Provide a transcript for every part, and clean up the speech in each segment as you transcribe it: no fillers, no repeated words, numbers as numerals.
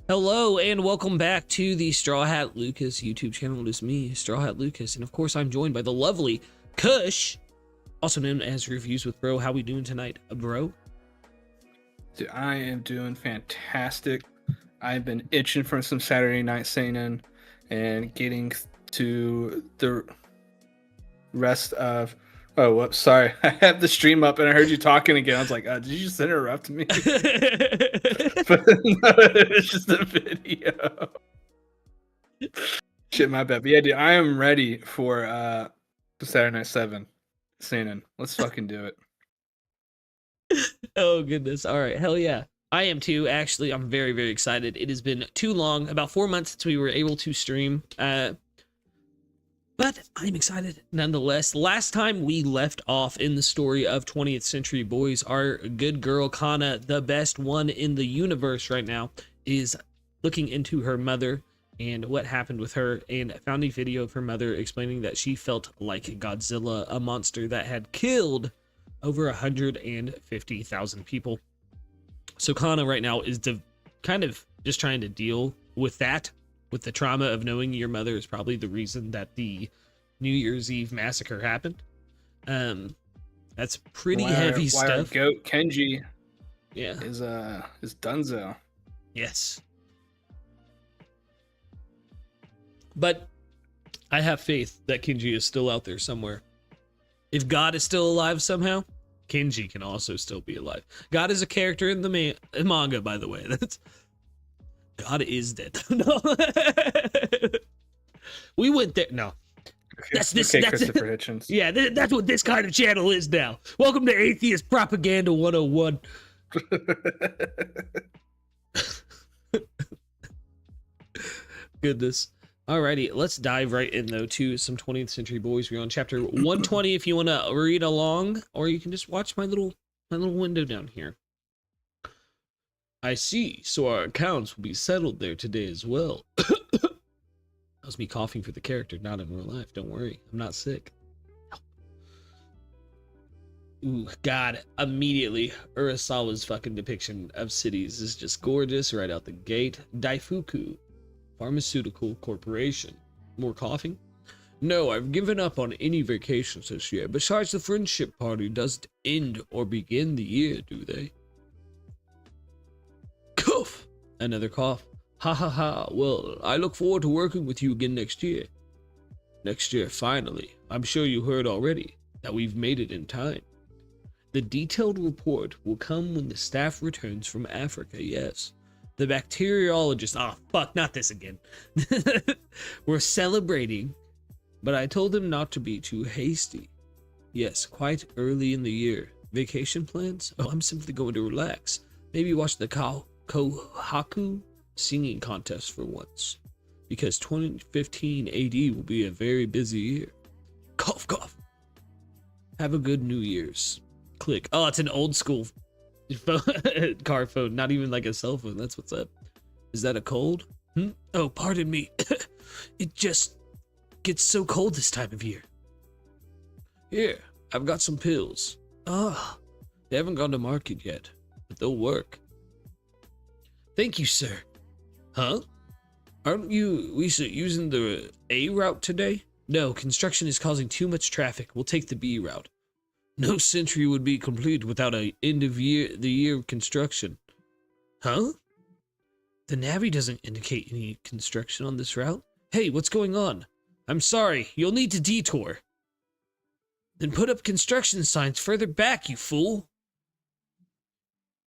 Hello and welcome back to the Straw Hat Lucas YouTube channel. It is me, Straw Hat Lucas, and of course I'm joined by the lovely Kush, also known as Reviews with Bro. How we doing tonight, bro? Dude, I am doing fantastic. I've been itching for some Saturday night seinen and getting to the rest of. Oh, whoops, sorry. I had the stream up and I heard you talking again. I was like, did you just interrupt me? But no, it's just a video. Shit, my bad. But yeah, dude, I am ready for the Saturday Night 7 seinen. Let's fucking do it. Oh goodness. All right. Hell yeah. I am too. Actually, I'm very, very excited. It has been too long, about 4 months since we were able to stream. But I'm excited nonetheless. Last time we left off in the story of 20th Century Boys, our good girl Kana, the best one in the universe right now, is looking into her mother and what happened with her, and found a video of her mother explaining that she felt like Godzilla, a monster that had killed over 150,000 people. So Kana right now is kind of just trying to deal with that, with the trauma of knowing your mother is probably the reason that the New Year's Eve massacre happened. That's pretty heavy stuff. Our goat Kenji, yeah, is Dunzo. Yes, but I have faith that Kenji is still out there somewhere. If God is still alive somehow, Kenji can also still be alive. God is a character in the manga, by the way. God is dead. No. We went there. No. That's Christopher Hitchens. Yeah, that's what this kind of channel is now. Welcome to Atheist Propaganda 101. Goodness. Alrighty, let's dive right in though to some 20th Century Boys. We're on chapter 120 if you want to read along, or you can just watch my little window down here. I see, so our accounts will be settled there today as well. That was me coughing for the character, not in real life. Don't worry, I'm not sick. Ooh, God, immediately, Urasawa's fucking depiction of cities is just gorgeous right out the gate. Daifuku Pharmaceutical Corporation. More coughing? No, I've given up on any vacations this year. Besides, the friendship party doesn't end or begin the year, do they? Cough! Another cough. Ha ha ha. Well, I look forward to working with you again next year. Next year, finally. I'm sure you heard already that we've made it in time. The detailed report will come when the staff returns from Africa, yes. The bacteriologist, fuck, not this again. We're celebrating, but I told them not to be too hasty. Yes, quite early in the year. Vacation plans? Oh, I'm simply going to relax. Maybe watch the Kohaku singing contest for once. Because 2015 AD will be a very busy year. Cough, cough. Have a good New Year's. Click. Oh, it's an old school car phone, not even like a cell phone. That's what's up. Is that a cold? Oh, pardon me. It just gets so cold this time of year. Here, I've got some pills. They haven't gone to market yet, but they'll work. Thank you, sir. Huh? Aren't you using the A route today? No, construction is causing too much traffic. We'll take the B route. No century would be complete without a end of the year construction. Huh? The Navi doesn't indicate any construction on this route. Hey, what's going on? I'm sorry, you'll need to detour. Then put up construction signs further back, you fool.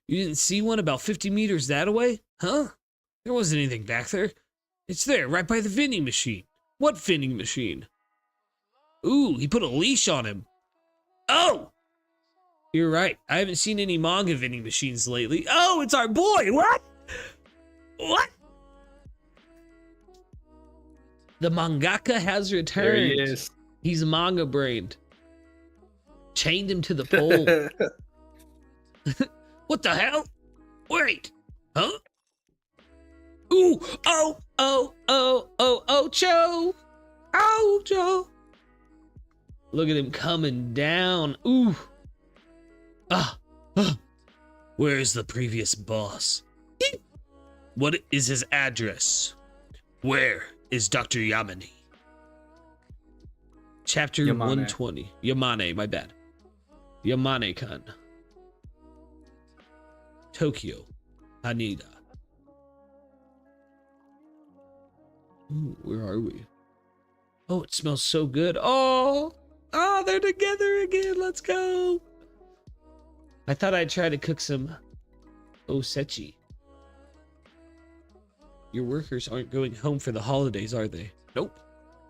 You didn't see one about 50 meters that away? Huh? There wasn't anything back there. It's there, right by the vending machine. What vending machine? Ooh, he put a leash on him. Oh! You're right. I haven't seen any manga vending machines lately. Oh, it's our boy! What? What? The mangaka has returned. There he is. He's manga brained. Chained him to the pole. What the hell? Wait. Huh? Ooh. Oh. Cho. Oh, Joe. Look at him coming down. Ooh. Where's the previous boss? What is his address? Where is Dr. Yamane? Chapter Yamane. 120. Yamane, my bad. Yamane-kan. Tokyo. Haneda. Ooh, where are we? Oh, it smells so good. Oh, they're together again. Let's go. I thought I'd try to cook some osechi. Your workers aren't going home for the holidays, are they? Nope.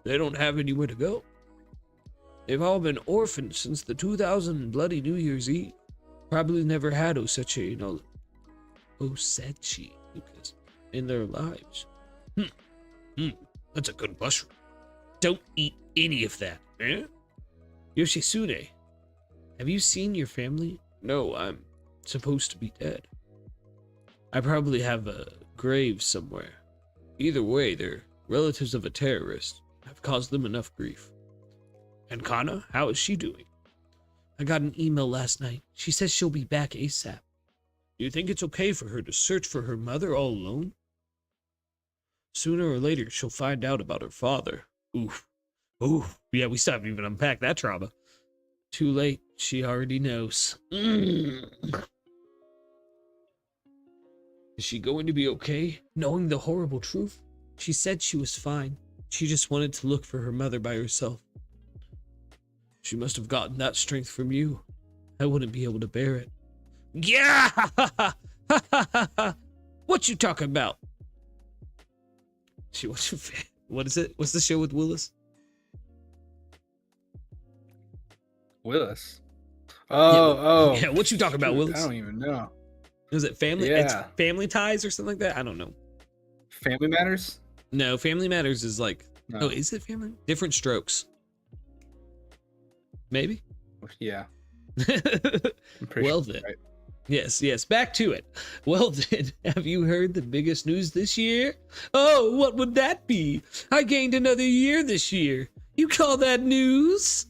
They don't have anywhere to go. They've all been orphaned since the 2000 bloody New Year's Eve. Probably never had osechi, osechi, Lucas, in their lives. That's a good mushroom. Don't eat any of that, eh? Yoshitsune, have you seen your family? No, I'm supposed to be dead. I probably have a grave somewhere. Either way, they're relatives of a terrorist. I've caused them enough grief. And Kana, how is she doing? I got an email last night. She says she'll be back ASAP. Do you think it's okay for her to search for her mother all alone? Sooner or later, she'll find out about her father. Oof. Yeah, we still haven't even unpacked that trauma. Too late. She already knows. Is she going to be okay, knowing the horrible truth? She said she was fine. She just wanted to look for her mother by herself. She must have gotten that strength from you. I wouldn't be able to bear it. Yeah! What you talking about? What is it? What's the show with Willis? Willis. Oh. Yeah, what you talking about, Willis? I don't even know. Is it Family? Yeah. It's Family Ties or something like that? I don't know. Family Matters? No, Family Matters is like... No. Oh, is it Family? Different Strokes. Maybe? Yeah. Well then. Right. Yes, back to it. Well then, have you heard the biggest news this year? Oh, what would that be? I gained another year this year. You call that news?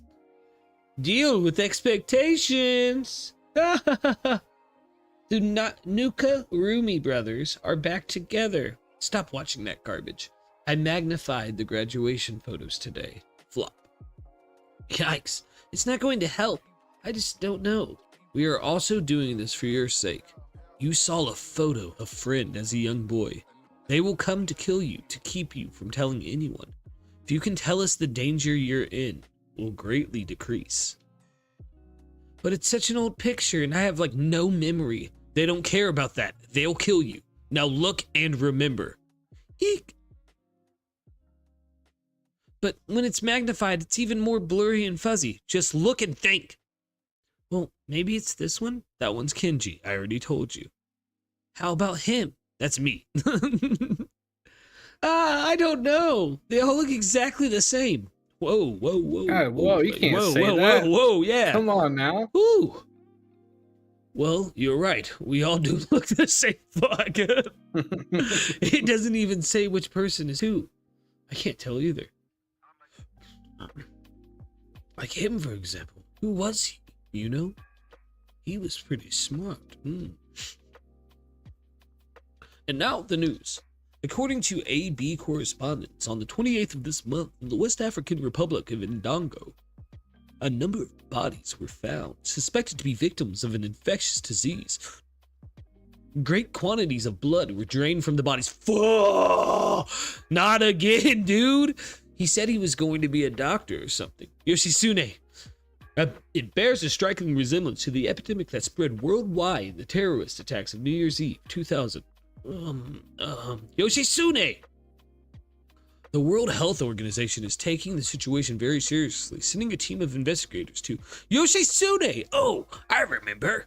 Deal with expectations. The Nuka Rumi brothers are back together. Stop watching that garbage. I magnified the graduation photos today. Flop. Yikes. It's not going to help. I just don't know. We are also doing this for your sake. You saw a photo of Friend as a young boy. They will come to kill you to keep you from telling anyone. If you can tell us the danger you're in, will greatly decrease. But it's such an old picture and I have like no memory. They don't care about that. They'll kill you. Now look and remember. Eek. But when it's magnified, it's even more blurry and fuzzy. Just look and think. Well, maybe it's this one. That one's Kenji. I already told you. How about him? That's me. I don't know. They all look exactly the same. Whoa. God, whoa, you can't say that. Whoa, yeah. Come on now. Ooh. Well, you're right. We all do look the same. Fuck. It doesn't even say which person is who. I can't tell either. Like him, for example. Who was he? You know? He was pretty smart. And now the news. According to AB correspondence, on the 28th of this month in the West African Republic of Ndongo, a number of bodies were found, suspected to be victims of an infectious disease. Great quantities of blood were drained from the bodies. Not again, dude. He said he was going to be a doctor or something. Yoshitsune. It bears a striking resemblance to the epidemic that spread worldwide in the terrorist attacks of New Year's Eve 2000. Yoshitsune! The World Health Organization is taking the situation very seriously, sending a team of investigators to Yoshitsune! Oh, I remember!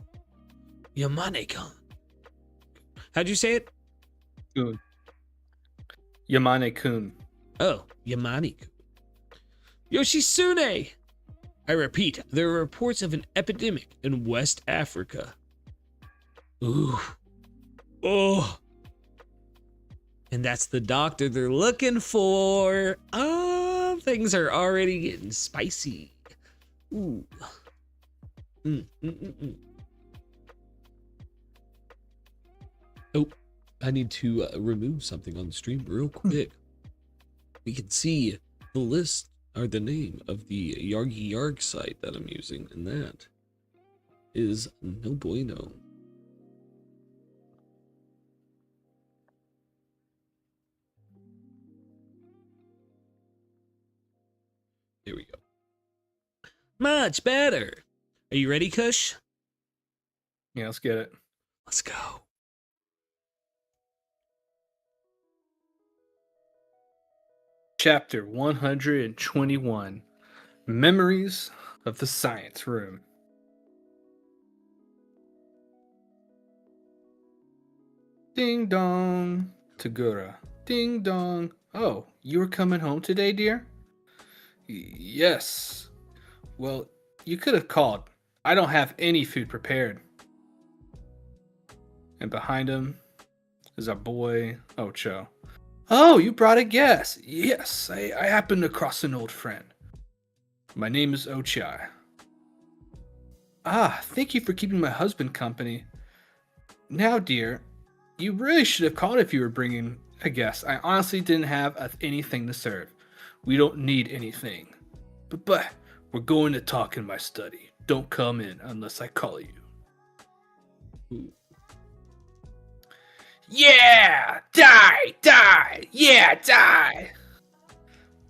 Yamane-kan. How'd you say it? Kun. Yamane-kun. Oh, Yamane-kun. Yoshitsune! I repeat, there are reports of an epidemic in West Africa. Ooh. Oh. And that's the doctor they're looking for. Oh, things are already getting spicy. Ooh. Oh. I need to remove something on the stream real quick. We can see the list or the name of the Yargy Yarg site that I'm using, and that is no bueno. Here we go. Much better. Are you ready, Kush? Yeah, let's get it. Let's go. Chapter 121, Memories of the Science Room. Ding dong, Tagura. Ding dong. Oh, you were coming home today, dear? Yes. Well, you could have called. I don't have any food prepared. And behind him is our boy, Ocho. Oh, you brought a guest. Yes, I happened to cross an old friend. My name is Ochai. Ah, thank you for keeping my husband company. Now, dear, you really should have called if you were bringing a guest. I honestly didn't have anything to serve. We don't need anything. But we're going to talk in my study. Don't come in unless I call you. Ooh. Yeah! Die! Yeah, die!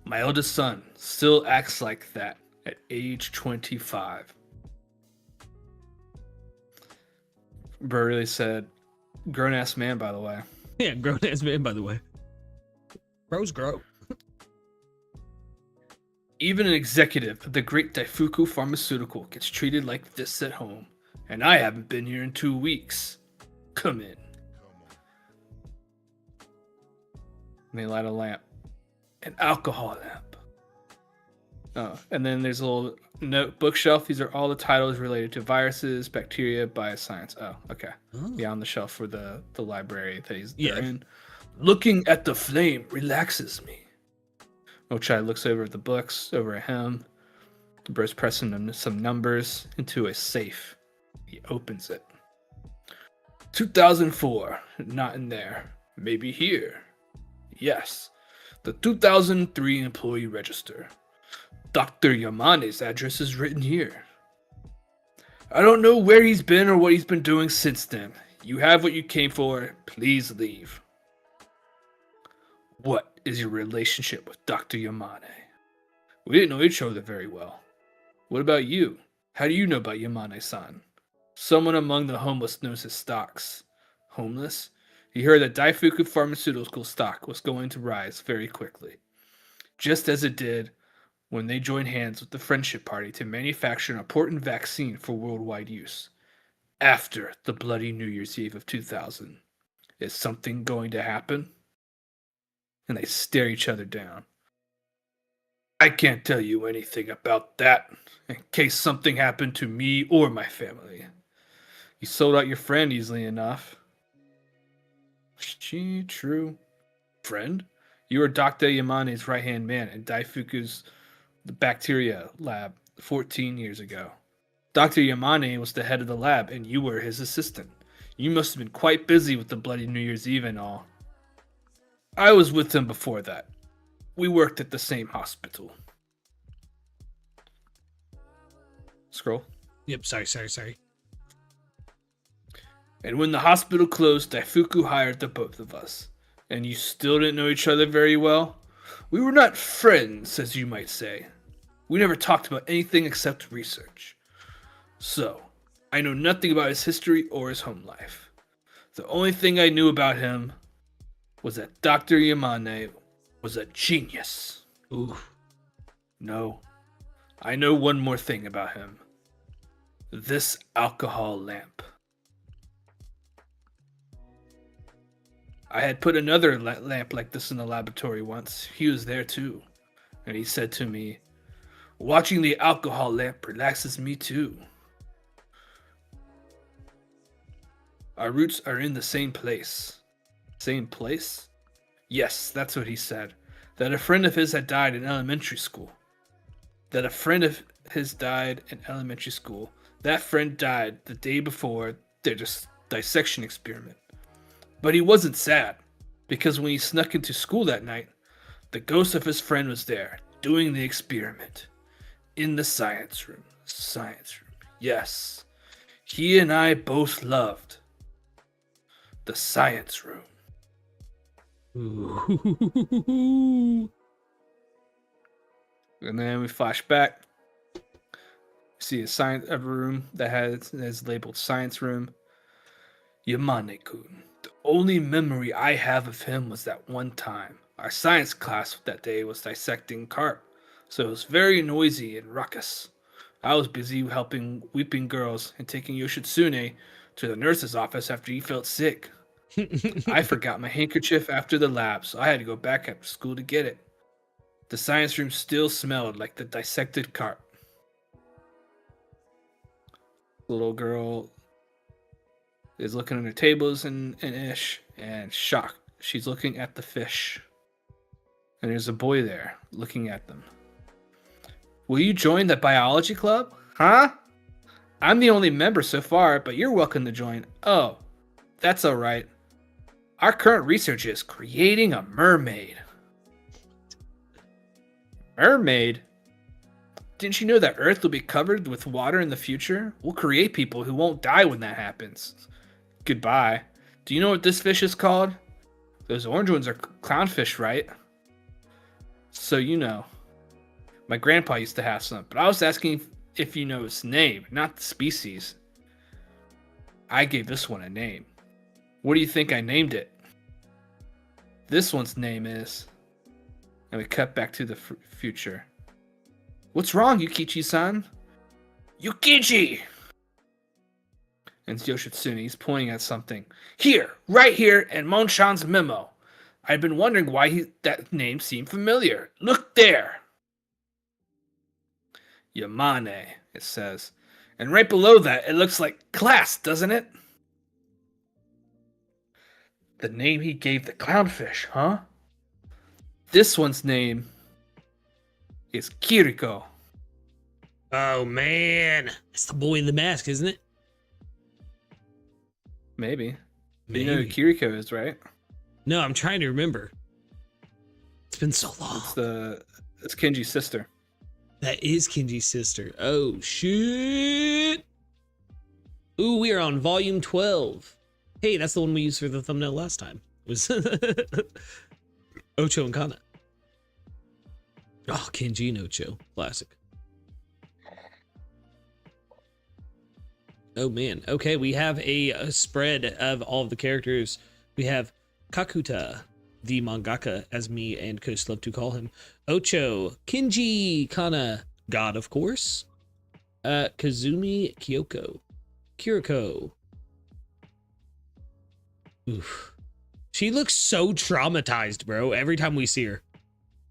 My eldest son still acts like that at age 25. Bro really said, grown-ass man, by the way. Yeah, grown-ass man, by the way. Bros grow. Even an executive of the great Daifuku Pharmaceutical gets treated like this at home. And I haven't been here in 2 weeks. Come in. And they light a lamp. An alcohol lamp. Oh, and then there's a little note bookshelf. These are all the titles related to viruses, bacteria, bioscience. Oh, okay. Oh. Yeah, on the shelf for the library that he's in. Looking at the flame relaxes me. Ochai looks over at the books, over at him. The bro's pressing some numbers into a safe. He opens it. 2004. Not in there. Maybe here. Yes. The 2003 employee register. Dr. Yamane's address is written here. I don't know where he's been or what he's been doing since then. You have what you came for. Please leave. What is your relationship with Dr. Yamane? We didn't know each other very well. What about you? How do you know about Yamane-san? Someone among the homeless knows his stocks. Homeless? He heard that Daifuku Pharmaceutical stock was going to rise very quickly. Just as it did when they joined hands with the Friendship Party to manufacture an important vaccine for worldwide use. After the bloody New Year's Eve of 2000. Is something going to happen? And they stare each other down. I can't tell you anything about that, in case something happened to me or my family. You sold out your friend easily enough. She true. Friend? You were Dr. Yamane's right-hand man in Daifuku's bacteria lab 14 years ago. Dr. Yamane was the head of the lab, and you were his assistant. You must have been quite busy with the bloody New Year's Eve and all. I was with him before that. We worked at the same hospital. Scroll. Yep, sorry. And when the hospital closed, Daifuku hired the both of us. And you still didn't know each other very well? We were not friends, as you might say. We never talked about anything except research. So, I know nothing about his history or his home life. The only thing I knew about him was that Dr. Yamane was a genius. Ooh. No, I know one more thing about him. This alcohol lamp. I had put another lamp like this in the laboratory once. He was there too. And he said to me, watching the alcohol lamp relaxes me too. Our roots are in the same place. Same place? Yes, that's what he said. That a friend of his had died in elementary school. That friend died the day before their dissection experiment. But he wasn't sad, because when he snuck into school that night, the ghost of his friend was there, doing the experiment. In the science room. Science room. Yes. He and I both loved the science room. Ooh. And then we flash back. See a room that has labeled science room. Yamane-kun. The only memory I have of him was that one time. Our science class that day was dissecting carp, so it was very noisy and ruckus. I was busy helping weeping girls and taking Yoshitsune to the nurse's office after he felt sick. I forgot my handkerchief after the lab, so I had to go back after school to get it. The science room still smelled like the dissected carp. The little girl is looking at her tables and ish, and shocked. She's looking at the fish. And there's a boy there, looking at them. Will you join the biology club? Huh? I'm the only member so far, but you're welcome to join. Oh, that's alright. Our current research is creating a mermaid. Mermaid? Didn't you know that Earth will be covered with water in the future? We'll create people who won't die when that happens. Goodbye. Do you know what this fish is called? Those orange ones are clownfish, right? So you know. My grandpa used to have some, but I was asking if you know its name, not the species. I gave this one a name. What do you think I named it? This one's name is... And we cut back to the future. What's wrong, Yukichi-san? Yukichi! And Yoshitsune, he's pointing at something. Here, right here, in Monshan's memo. I've been wondering why that name seemed familiar. Look there! Yamane, it says. And right below that, it looks like class, doesn't it? The name he gave the clownfish, huh? This one's name is Kiriko. Oh, man. It's the boy in the mask, isn't it? Maybe. You know who Kiriko is, right? No, I'm trying to remember. It's been so long. It's Kenji's sister. That is Kenji's sister. Oh, shit. Ooh, we are on volume 12. Hey, that's the one we used for the thumbnail last time. It was Ocho and Kana. Oh, Kenji and Ocho. Classic. Oh, man. Okay, we have a spread of all of the characters. We have Kakuta, the mangaka, as me and Coast love to call him. Ocho, Kenji, Kana, God, of course. Kazumi, Kyoko, Kiriko. Oof. She looks so traumatized, bro, every time we see her.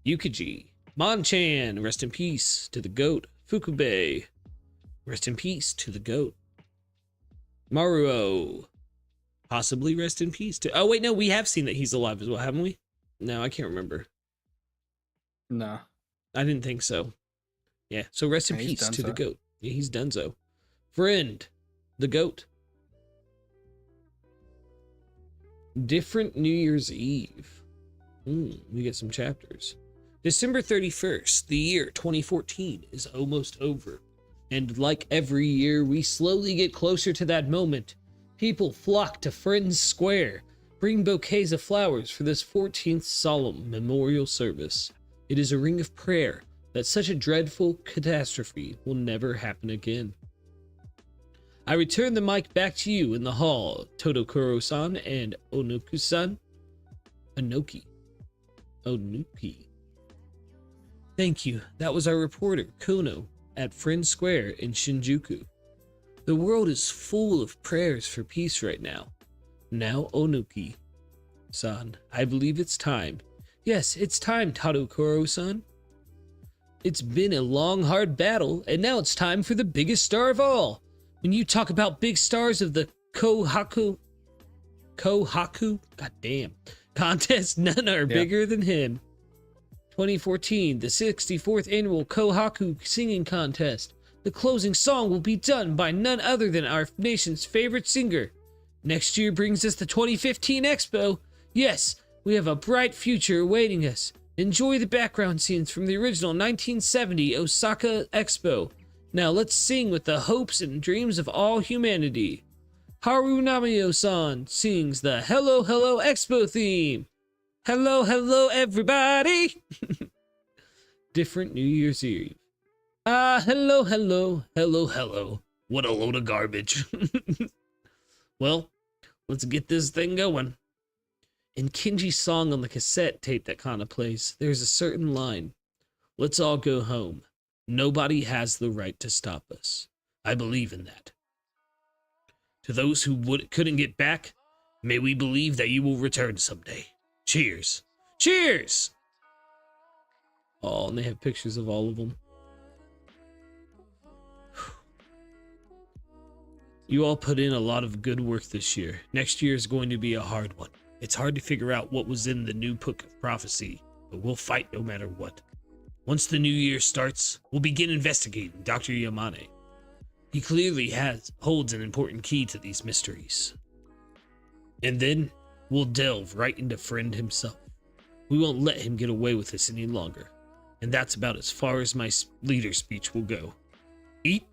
Yukiji, Monchan, rest in peace to the goat. Fukube, rest in peace to the goat. Maruo, possibly rest in peace to... Oh, wait, no, we have seen that he's alive as well, haven't we? No, I can't remember. No. I didn't think so. Yeah, so rest in peace to the goat. Yeah, he's done so. Friend, the goat. Different New Year's Eve. We get some chapters. December 31st, the year 2014 is almost over. And like every year, we slowly get closer to that moment. People flock to Friends Square, bring bouquets of flowers for this 14th solemn memorial service. It is a ring of prayer that such a dreadful catastrophe will never happen again. I return the mic back to you in the hall, Todokuro-san and Onuki-san. Onuki. Thank you. That was our reporter, Kono, at Friends Square in Shinjuku. The world is full of prayers for peace right now. Now, Onuki-san, I believe it's time. Yes, it's time, Todokuro-san. It's been a long, hard battle, and now it's time for the biggest star of all. When you talk about big stars of the Kohaku, goddamn, contest, none are bigger than him. 2014, the 64th annual Kohaku singing contest. The closing song will be done by none other than our nation's favorite singer, Next year brings us the 2015 Expo. Yes, we have a bright future awaiting us. Enjoy the background scenes from the original 1970 Osaka Expo. Now let's sing with the hopes and dreams of all humanity. Haru Namio-san sings the Hello Hello Expo theme. Hello, hello, everybody. Different New Year's Eve. Hello, hello, hello, hello. What a load of garbage. Well, let's get this thing going. In Kenji's song on the cassette tape that kinda plays, there's a certain line. Let's all go home. Nobody has the right to stop us. I believe in that. To those who couldn't get back, may we believe that you will return someday. Cheers. Cheers! Oh, and they have pictures of all of them. You all put in a lot of good work this year. Next year is going to be a hard one. It's hard to figure out what was in the new book of prophecy, but we'll fight no matter what. Once the new year starts, we'll begin investigating Dr. Yamane. He clearly holds an important key to these mysteries. And then we'll delve right into Friend himself. We won't let him get away with this any longer. And that's about as far as my leader speech will go. Eat.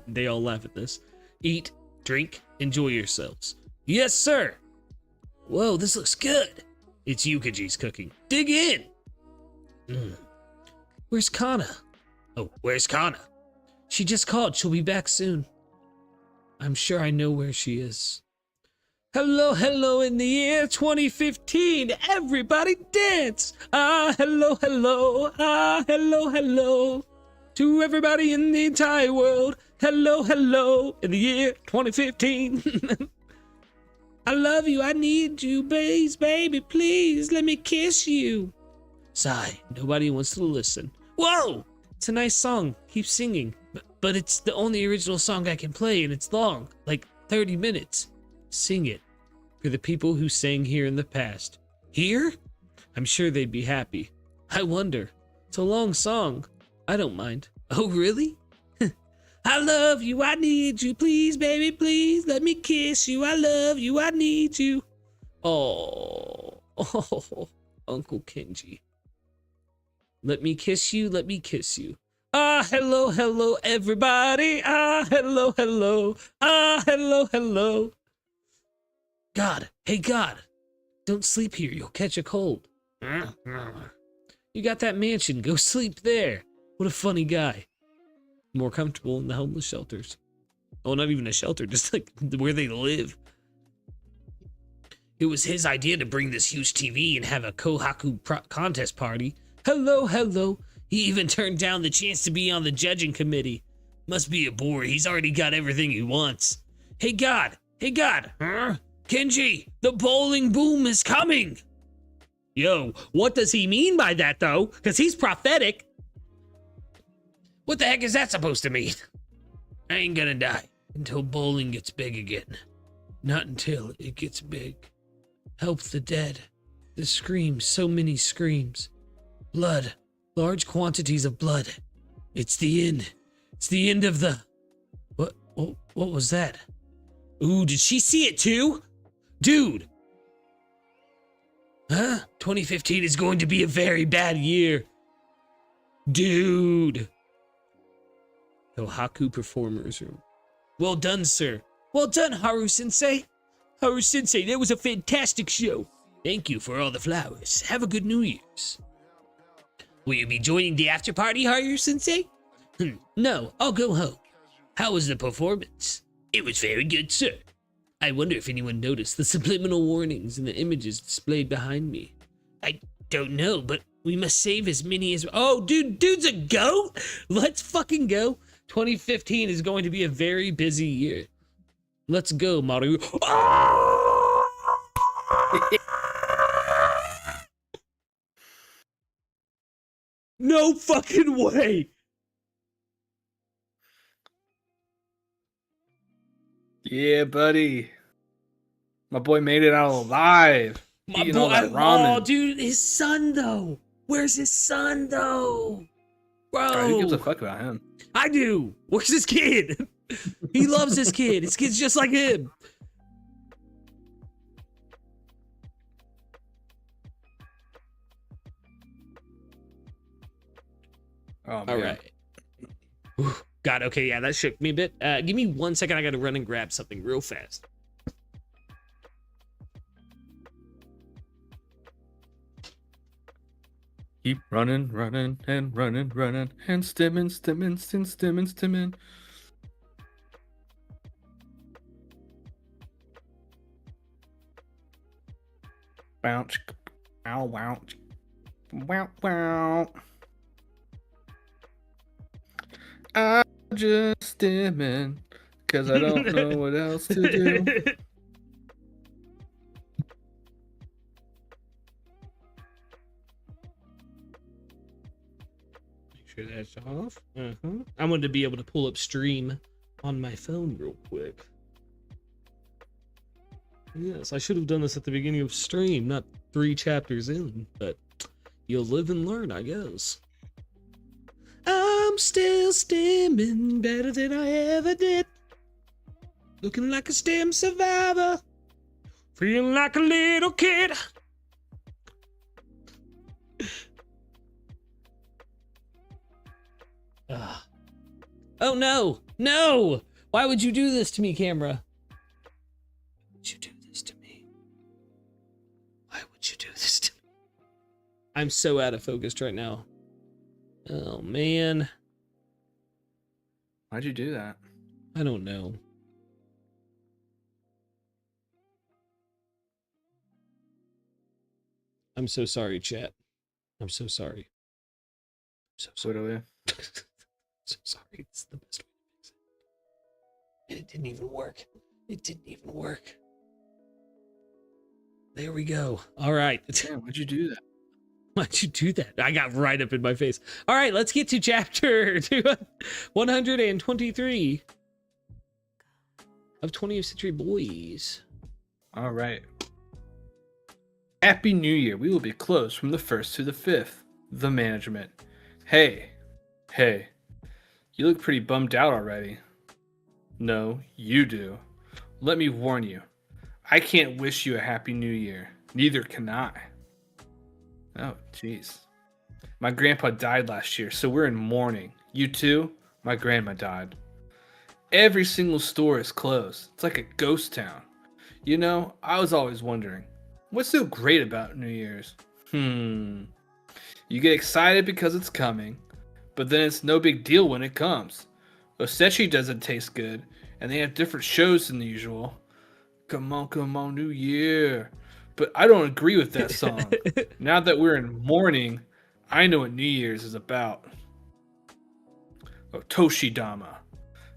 They all laugh at this. Eat, drink, enjoy yourselves. Yes, sir. Whoa, this looks good. It's Yukaji's cooking. Dig in. Where's Kana? Oh, where's Kana? She just called. She'll be back soon. I'm sure I know where she is. Hello, hello in the year 2015. Everybody dance. Hello, hello. Hello, hello. To everybody in the entire world. Hello, hello in the year 2015. I love you. I need you. Please, baby, please let me kiss you. Sigh. Nobody wants to listen. Whoa! It's a nice song. Keep singing. But it's the only original song I can play, and it's long. Like 30 minutes. Sing it. For the people who sang here in the past. Here? I'm sure they'd be happy. I wonder. It's a long song. I don't mind. Oh, really? I love you, I need you, please, baby, please, let me kiss you, I love you, I need you. Oh, Uncle Kenji. Let me kiss you, let me kiss you. Hello, hello, everybody. Hello, hello. Hello, hello. God, hey, God, don't sleep here, you'll catch a cold. You got that mansion, go sleep there. What a funny guy. More comfortable in the homeless shelters. Oh, not even a shelter, just like where they live. It was his idea to bring this huge TV and have a Kohaku contest party. Hello, hello. He even turned down the chance to be on the judging committee. Must be a bore. He's already got everything he wants. Hey, God. Hey, God. Kenji, the bowling boom is coming. Yo, what does he mean by that, though? Because he's prophetic. What the heck is that supposed to mean? I ain't gonna die until bowling gets big again. Not until it gets big. Help the dead. The screams, so many screams. Blood, large quantities of blood. It's the end. It's the end of the... What was that? Ooh, did she see it too? Dude. Huh? 2015 is going to be a very bad year. Dude. Kohaku Performers Room. Well done, sir. Well done, Haru-sensei. Haru-sensei, that was a fantastic show. Thank you for all the flowers. Have a good New Year's. Will you be joining the after party, Haru-sensei? No, I'll go home. How was the performance? It was very good, sir. I wonder if anyone noticed the subliminal warnings in the images displayed behind me. I don't know, but we must save as many as... Oh, dude's a goat? Let's fucking go. 2015 is going to be a very busy year. Let's go, Maru. No fucking way. Yeah, buddy. My boy made it out alive. My boy, oh, dude, his son, though. Where's his son, though? Bro. Right, who gives a fuck about him? I do. Where's his kid? He loves his kid. His kid's just like him. Oh, All man. right. Whew. God, okay, yeah, that shook me a bit. Give me 1 second. I got to run and grab something real fast. Keep running, running, and running, running, and stimming. Bounce, ow, wow, wow. I'm just stimming, because I don't know what else to do. Make sure that's off. I wanted to be able to pull up stream on my phone real quick. Yes, I should have done this at the beginning of stream, not 3 chapters in, but you'll live and learn, I guess. I'm still stimming better than I ever did. Looking like a STEM survivor. Feeling like a little kid. Oh no! No! Why would you do this to me, camera? Why would you do this to me? Why would you do this to me? I'm so out of focus right now. Oh man. Why'd you do that? I don't know. I'm so sorry, chat. I'm so sorry. I'm so sorry. Literally. So sorry. It's the best way to fix it. And it didn't even work. It didn't even work. There we go. All right. Damn, why'd you do that? Why'd you do that? I got right up in my face. All right, let's get to chapter 123 of 20th Century Boys. All right. Happy New Year. We will be closed from the 1st to the 5th. The management. Hey. You look pretty bummed out already. No, you do. Let me warn you. I can't wish you a Happy New Year. Neither can I. Oh, jeez. My grandpa died last year, so we're in mourning. You too? My grandma died. Every single store is closed. It's like a ghost town. You know, I was always wondering, what's so great about New Year's? You get excited because it's coming, but then it's no big deal when it comes. Osechi doesn't taste good, and they have different shows than the usual. Come on, New Year. But I don't agree with that song. Now that we're in mourning, I know what New Year's is about. Otoshi-dama.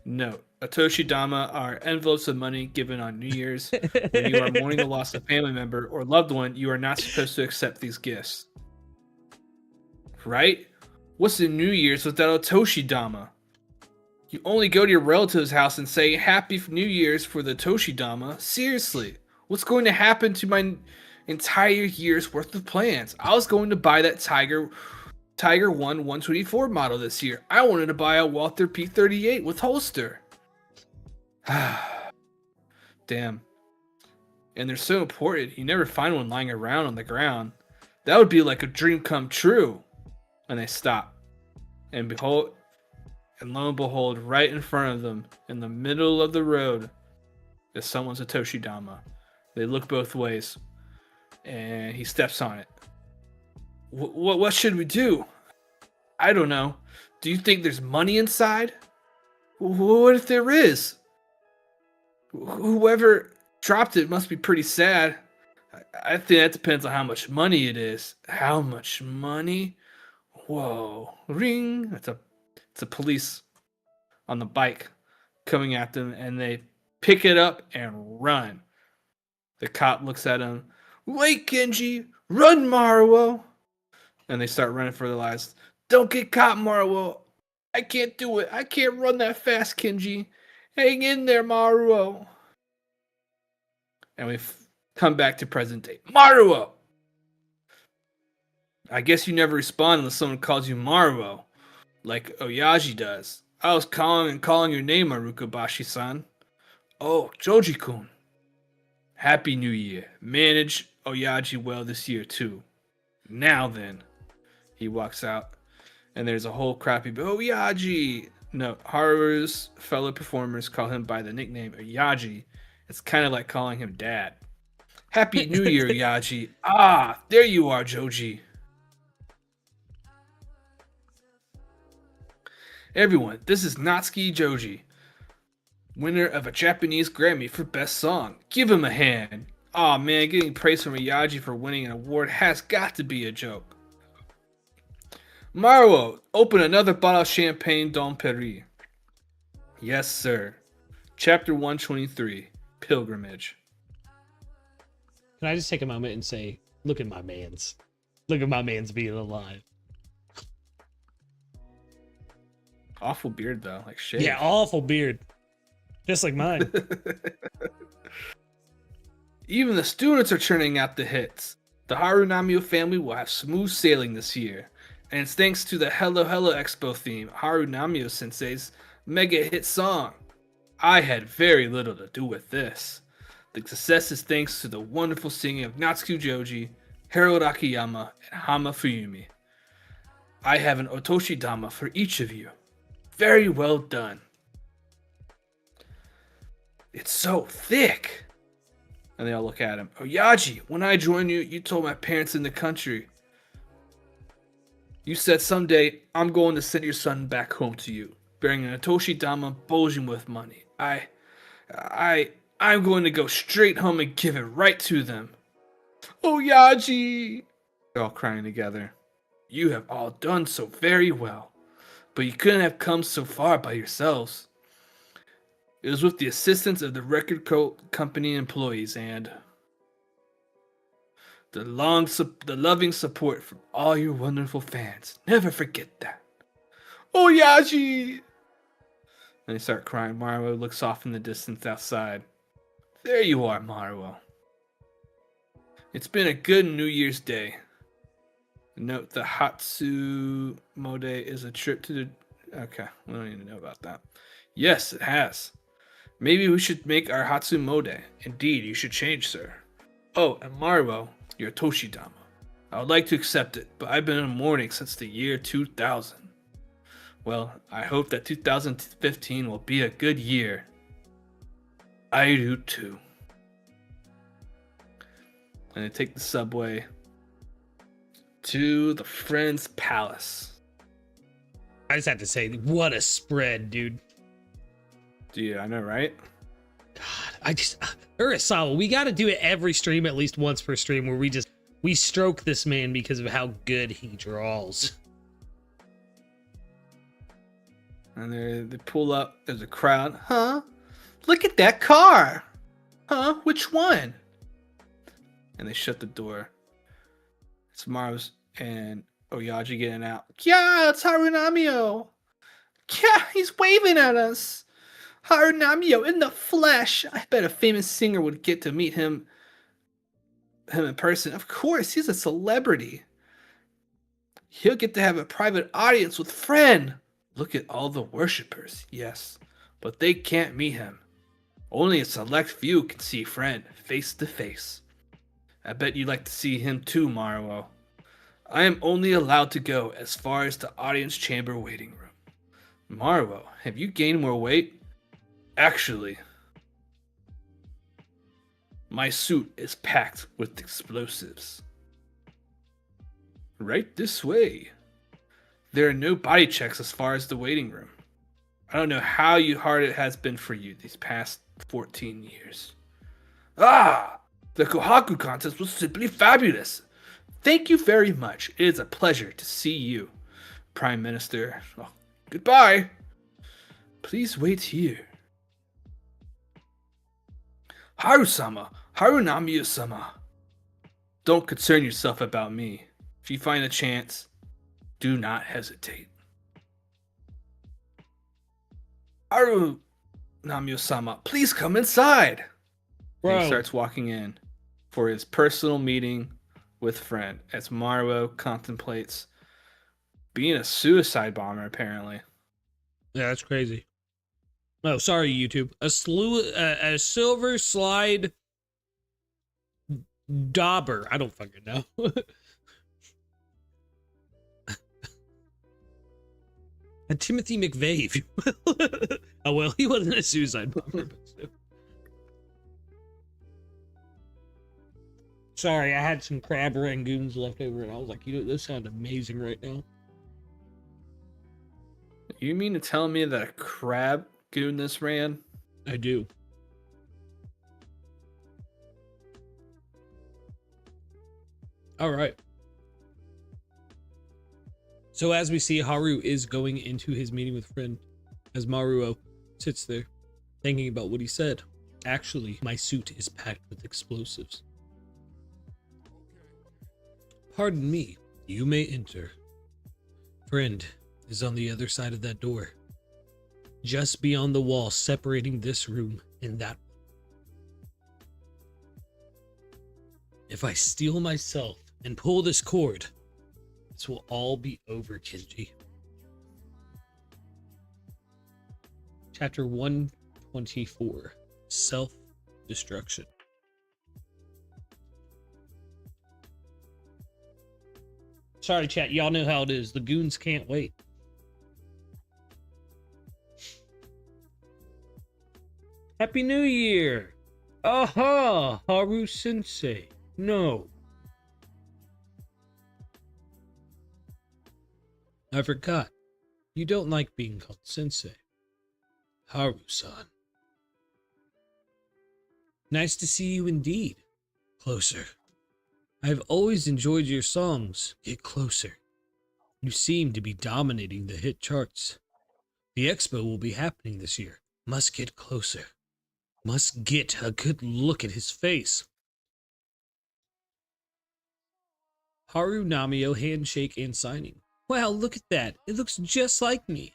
Note, Otoshi-dama are envelopes of money given on New Year's. When you are mourning the loss of a family member or loved one, you are not supposed to accept these gifts. Right? What's the New Year's without Otoshi-dama? You only go to your relative's house and say Happy New Year's for the Otoshi-dama? Seriously, what's going to happen to my entire year's worth of plans? I was going to buy that Tiger 1 124 model this year. I wanted to buy a Walther P38 with holster. Damn. And they're so important, you never find one lying around on the ground. That would be like a dream come true. And they stop. And lo and behold, right in front of them, in the middle of the road, is someone's Otoshi-dama. They look both ways. And he steps on it. What should we do? I don't know. Do you think there's money inside? What if there is? Whoever dropped it must be pretty sad. I think that depends on how much money it is. How much money? Whoa. Ring. It's a police on the bike coming at them, and they pick it up and run. The cop looks at him. Wait, Kenji! Run, Maruo! And they start running for their lives. Don't get caught, Maruo! I can't do it. I can't run that fast, Kenji. Hang in there, Maruo! And we come back to present day. Maruo! I guess you never respond unless someone calls you Maruo, like Oyaji does. I was calling your name, Marukobashi-san. Oh, Joji-kun. Happy New Year. Manage Oyaji well this year, too. Now then. He walks out. And there's a whole crappy, oh, Yaji. No, Haru's fellow performers call him by the nickname Yaji. It's kind of like calling him Dad. Happy New Year, Yaji. Ah, there you are, Joji. Everyone, this is Natsuki Joji, winner of a Japanese Grammy for Best Song. Give him a hand. Aw, man, getting praise from Yaji for winning an award has got to be a joke. Maruo, open another bottle of champagne Dom Perignon. Yes, sir. Chapter 123, Pilgrimage. Can I just take a moment and say, look at my mans. Look at my mans being alive. Awful beard, though. Like shit. Yeah, awful beard. Just like mine. Even the students are churning out the hits. The Harunamio family will have smooth sailing this year. And it's thanks to the Hello Hello Expo theme, Harunamio Sensei's mega hit song. I had very little to do with this. The success is thanks to the wonderful singing of Natsuki Joji, Harold Akiyama, and Hama Fuyumi. I have an Otoshi Dama for each of you. Very well done. It's so thick. And they all look at him. Oh, Yaji, when I joined you, you told my parents in the country. You said someday I'm going to send your son back home to you, bearing an Otoshi Dama bulging with money. I'm going to go straight home and give it right to them. Oh, Yaji! They're all crying together. You have all done so very well. But you couldn't have come so far by yourselves. It was with the assistance of the record company employees and the loving support from all your wonderful fans. Never forget that. Oh, Yaji! And they start crying. Maruo looks off in the distance outside. There you are, Maruo. It's been a good New Year's Day. Note the Hatsu Mode is a trip to the... Okay, we don't need to know about that. Yes, it has. Maybe we should make our Hatsu Mode. Indeed, you should change, sir. Oh, and Maruo, your Toshidama. I would like to accept it, but I've been in mourning since the year 2000. Well, I hope that 2015 will be a good year. I do too. And they take the subway to the Friends Palace. I just have to say, what a spread, dude. Dude, I know, right? God, Urasawa, we got to do it every stream, at least once per stream, where we stroke this man because of how good he draws. And they pull up. There's a crowd. Huh? Look at that car. Huh? Which one? And they shut the door. It's Mars and Oyaji getting out. Yeah, it's Harunamio. Yeah, he's waving at us. Harunamio in the flesh. I bet a famous singer would get to meet him in person. Of course, he's a celebrity. He'll get to have a private audience with Friend. Look at all the worshippers, yes, but they can't meet him. Only a select few can see Friend face to face. I bet you'd like to see him too, Maruo. I am only allowed to go as far as the audience chamber waiting room. Maruo, have you gained more weight? Actually, my suit is packed with explosives. Right this way. There are no body checks as far as the waiting room. I don't know how hard it has been for you these past 14 years. Ah! The Kohaku contest was simply fabulous. Thank you very much. It is a pleasure to see you, Prime Minister. Oh, goodbye. Please wait here. Haru-sama, Harunamio-sama. Don't concern yourself about me. If you find a chance, do not hesitate. Harunamio-sama, please come inside. Bro. He starts walking in for his personal meeting with Friend as Maruo contemplates being a suicide bomber, apparently. Yeah, that's crazy. Oh, sorry, YouTube. A silver slide dauber. I don't fucking know. A Timothy McVeigh, if you will. Oh, well, he wasn't a suicide bomber, but still. Sorry, I had some crab rangoons left over, and I was like, you know, those sound amazing right now. You mean to tell me that a crab goon this ran? I do. All right. So as we see, Haru is going into his meeting with friend as Maruo sits there thinking about what he said. Actually, my suit is packed with explosives. Pardon me, you may enter. Friend is on the other side of that door. Just beyond the wall separating this room and that one. If I steel myself and pull this cord, this will all be over, Kenji. Chapter 124, Self-Destruction. Sorry, chat. Y'all know how it is. The goons can't wait. Happy New Year! Aha! Haru Sensei. No. I forgot. You don't like being called Sensei. Haru-san. Nice to see you indeed. Closer. I've always enjoyed your songs. Get closer. You seem to be dominating the hit charts. The expo will be happening this year. Must get closer. Must get a good look at his face. Haru Namio handshake and signing. Wow, look at that. It looks just like me.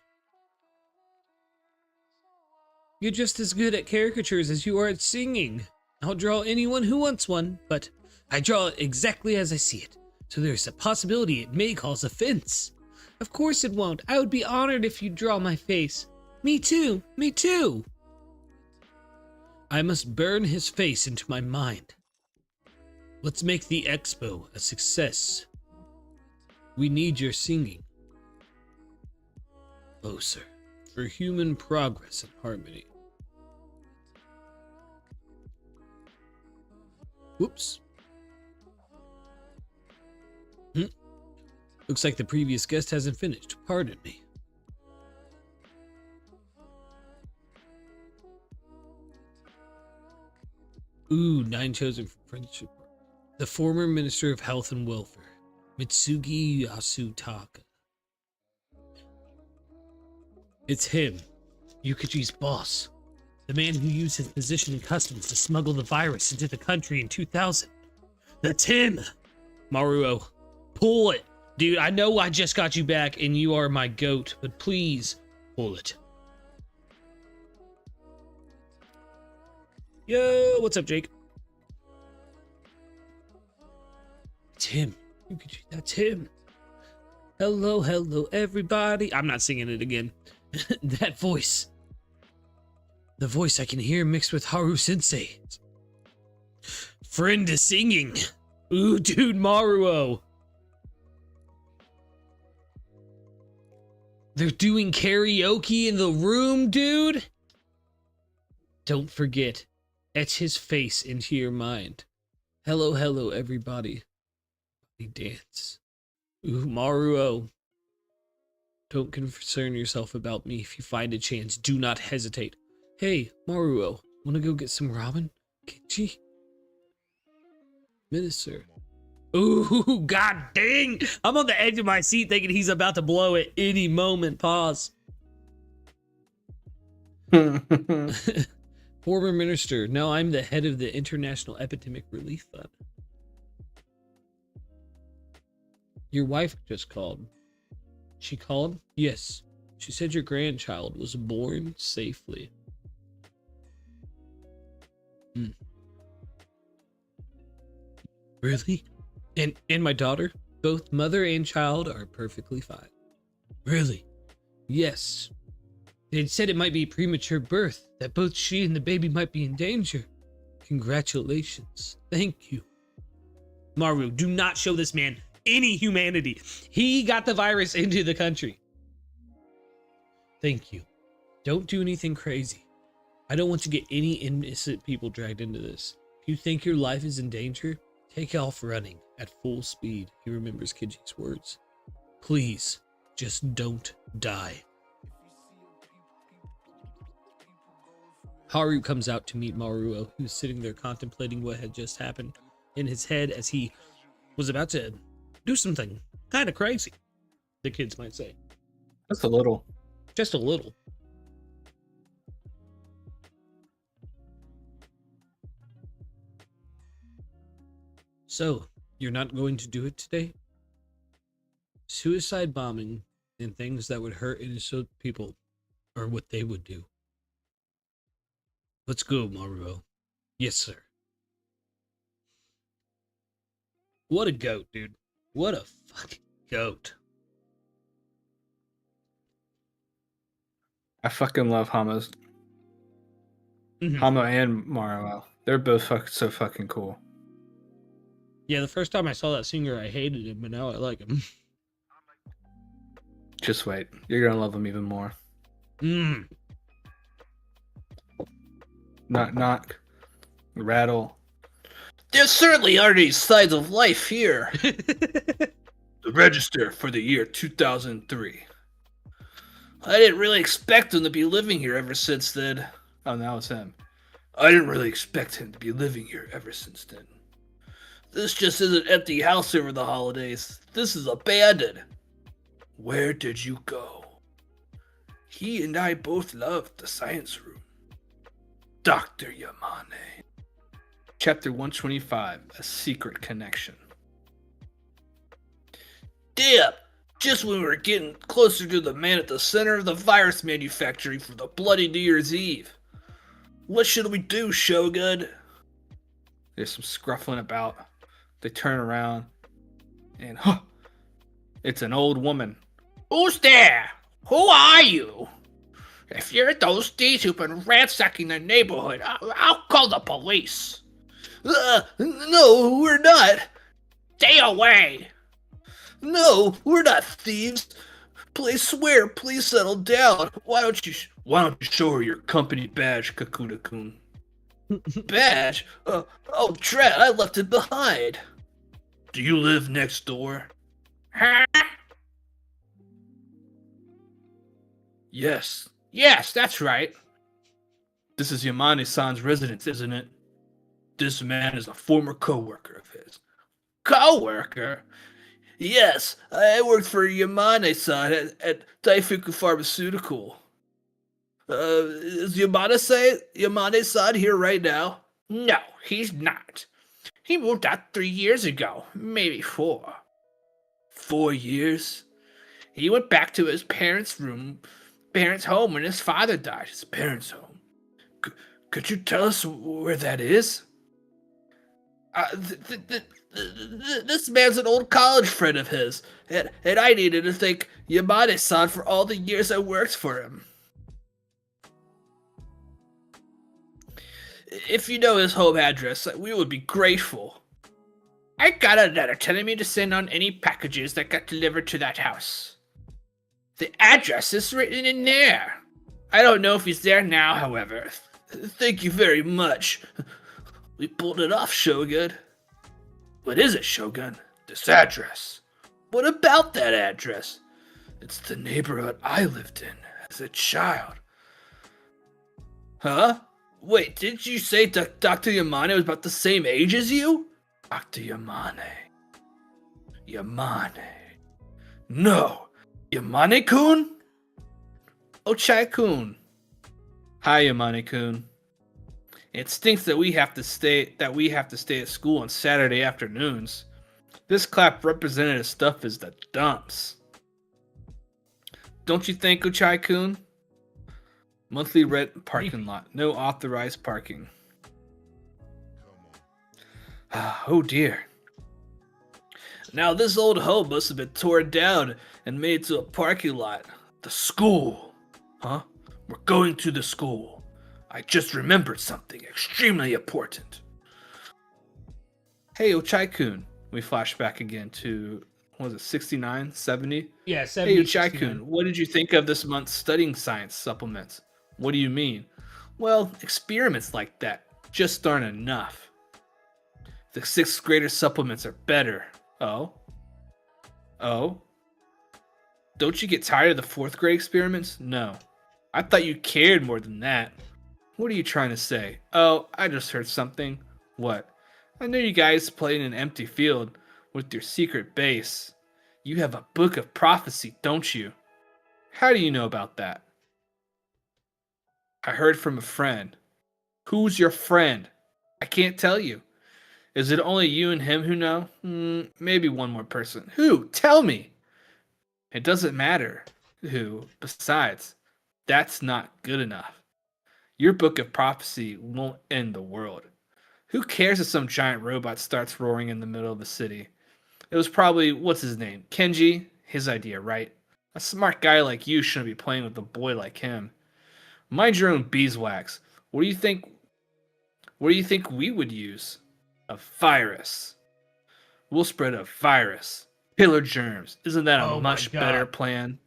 You're just as good at caricatures as you are at singing. I'll draw anyone who wants one, but I draw it exactly as I see it, so there's a possibility it may cause offense. Of course it won't. I would be honored if you draw my face. Me too. Me too. I must burn his face into my mind. Let's make the expo a success. We need your singing. Closer. For human progress and harmony. Whoops. Looks like the previous guest hasn't finished. Pardon me. Ooh, 9 chosen for friendship. The former Minister of Health and Welfare, Mitsugi Yasutaka. It's him, Yukichi's boss. The man who used his position in customs to smuggle the virus into the country in 2000. That's him! Maruo, pull it. Dude, I know I just got you back and you are my goat, but please, pull it. Yo, what's up, Jake? It's him. Yukichi, that's him. Hello, hello, everybody. I'm not singing it again. That voice. The voice I can hear mixed with Haru Sensei. Friend is singing. Ooh, dude, Maruo. They're doing karaoke in the room, dude. Don't forget, etch his face into your mind. Hello, hello, everybody. Dance. Ooh, Maruo. Don't concern yourself about me. If you find a chance, do not hesitate. Hey, Maruo, wanna go get some ramen? Kenji? Minister. Ooh, god dang! I'm on the edge of my seat thinking he's about to blow at any moment. Pause. Former minister. Now I'm the head of the International Epidemic Relief Fund. Your wife just called. She called? Yes. She said your grandchild was born safely. Really? And my daughter? Both mother and child are perfectly fine. Really? Yes. They said it might be premature birth, that both she and the baby might be in danger. Congratulations. Thank you. Maru, do not show this man any humanity. He got the virus into the country. Thank you. Don't do anything crazy. I don't want to get any innocent people dragged into this. If you think your life is in danger, take off running at full speed. He remembers Kiji's words. Please, just don't die. Haru comes out to meet Maruo, who's sitting there contemplating what had just happened in his head as he was about to do something kind of crazy, the kids might say. Just a little. Just a little. So, you're not going to do it today? Suicide bombing and things that would hurt innocent people are what they would do. Let's go, Maruo. Yes, sir. What a goat, dude. What a fucking goat. I fucking love Hama's. Hama and Maruo. They're both so fucking cool. Yeah, the first time I saw that singer, I hated him, but now I like him. Just wait. You're gonna love him even more. Knock. Rattle. There certainly are these signs of life here. The register for the year 2003. I didn't really expect him to be living here ever since then. Oh, now it's him. I didn't really expect him to be living here ever since then. This just isn't an empty house over the holidays. This is abandoned. Where did you go? He and I both loved the science room. Dr. Yamane. Chapter 125, A Secret Connection. Damn! Just when we were getting closer to the man at the center of the virus manufacturing for the bloody New Year's Eve. What should we do, Shogun? There's some scruffling about. They turn around, and it's an old woman. Who's there? Who are you? If you're those thieves who've been ransacking the neighborhood, I'll call the police. No, we're not. Stay away. No, we're not thieves. Please swear, please settle down. Why don't you show her your company badge, Kakuda-kun? Badge? Oh, drat, I left it behind. Do you live next door? Huh? Yes, that's right. This is Yamane-san's residence, isn't it? This man is a former co-worker of his. Co-worker? Yes, I worked for Yamane-san at Daifuku Pharmaceutical. Is Yamane-san here right now? No, he's not. He moved out 3 years ago, maybe 4. 4 years? He went back to his parents' home when his father died. His parents' home. Could you tell us where that is? This man's an old college friend of his, and I needed to thank Yamane-san for all the years I worked for him. If you know his home address, we would be grateful. I got a letter telling me to send on any packages that got delivered to that house. The address is written in there. I don't know if he's there now, however. Thank you very much. We pulled it off, Shogun. What is it, Shogun? This address. What about that address? It's the neighborhood I lived in as a child. Huh? Wait, didn't you say Dr. Yamane was about the same age as you? Dr. Yamane. No. Yamane-kun? Ochai-kun. Hi, Yamane-kun. It stinks that we have to stay at school on Saturday afternoons. This clap representative stuff is the dumps. Don't you think, Ochai-kun? Monthly rent parking lot. No authorized parking. Oh dear. Now this old home must have been torn down and made to a parking lot. The school. Huh? We're going to the school. I just remembered something extremely important. Hey, Ochai-kun. We flash back again to what was it, 69, 70? Yeah, Hey, 70. Uchai-kun, what did you think of this month's studying science supplements? What do you mean? Well, experiments like that just aren't enough. The 6th grader supplements are better. Oh? Oh? Don't you get tired of the 4th grade experiments? No. I thought you cared more than that. What are you trying to say? Oh, I just heard something. What? I know you guys play in an empty field with your secret base. You have a book of prophecy, don't you? How do you know about that? I heard from a friend. Who's your friend? I can't tell you. Is it only you and him who know? Maybe one more person. Who? Tell me! It doesn't matter who. Besides, that's not good enough. Your book of prophecy won't end the world. Who cares if some giant robot starts roaring in the middle of the city? It was probably, what's his name? Kenji? His idea, right? A smart guy like you shouldn't be playing with a boy like him. Mind your own beeswax. What do you think we would use? A virus. We'll spread a virus. Killer germs. Isn't that a much better plan?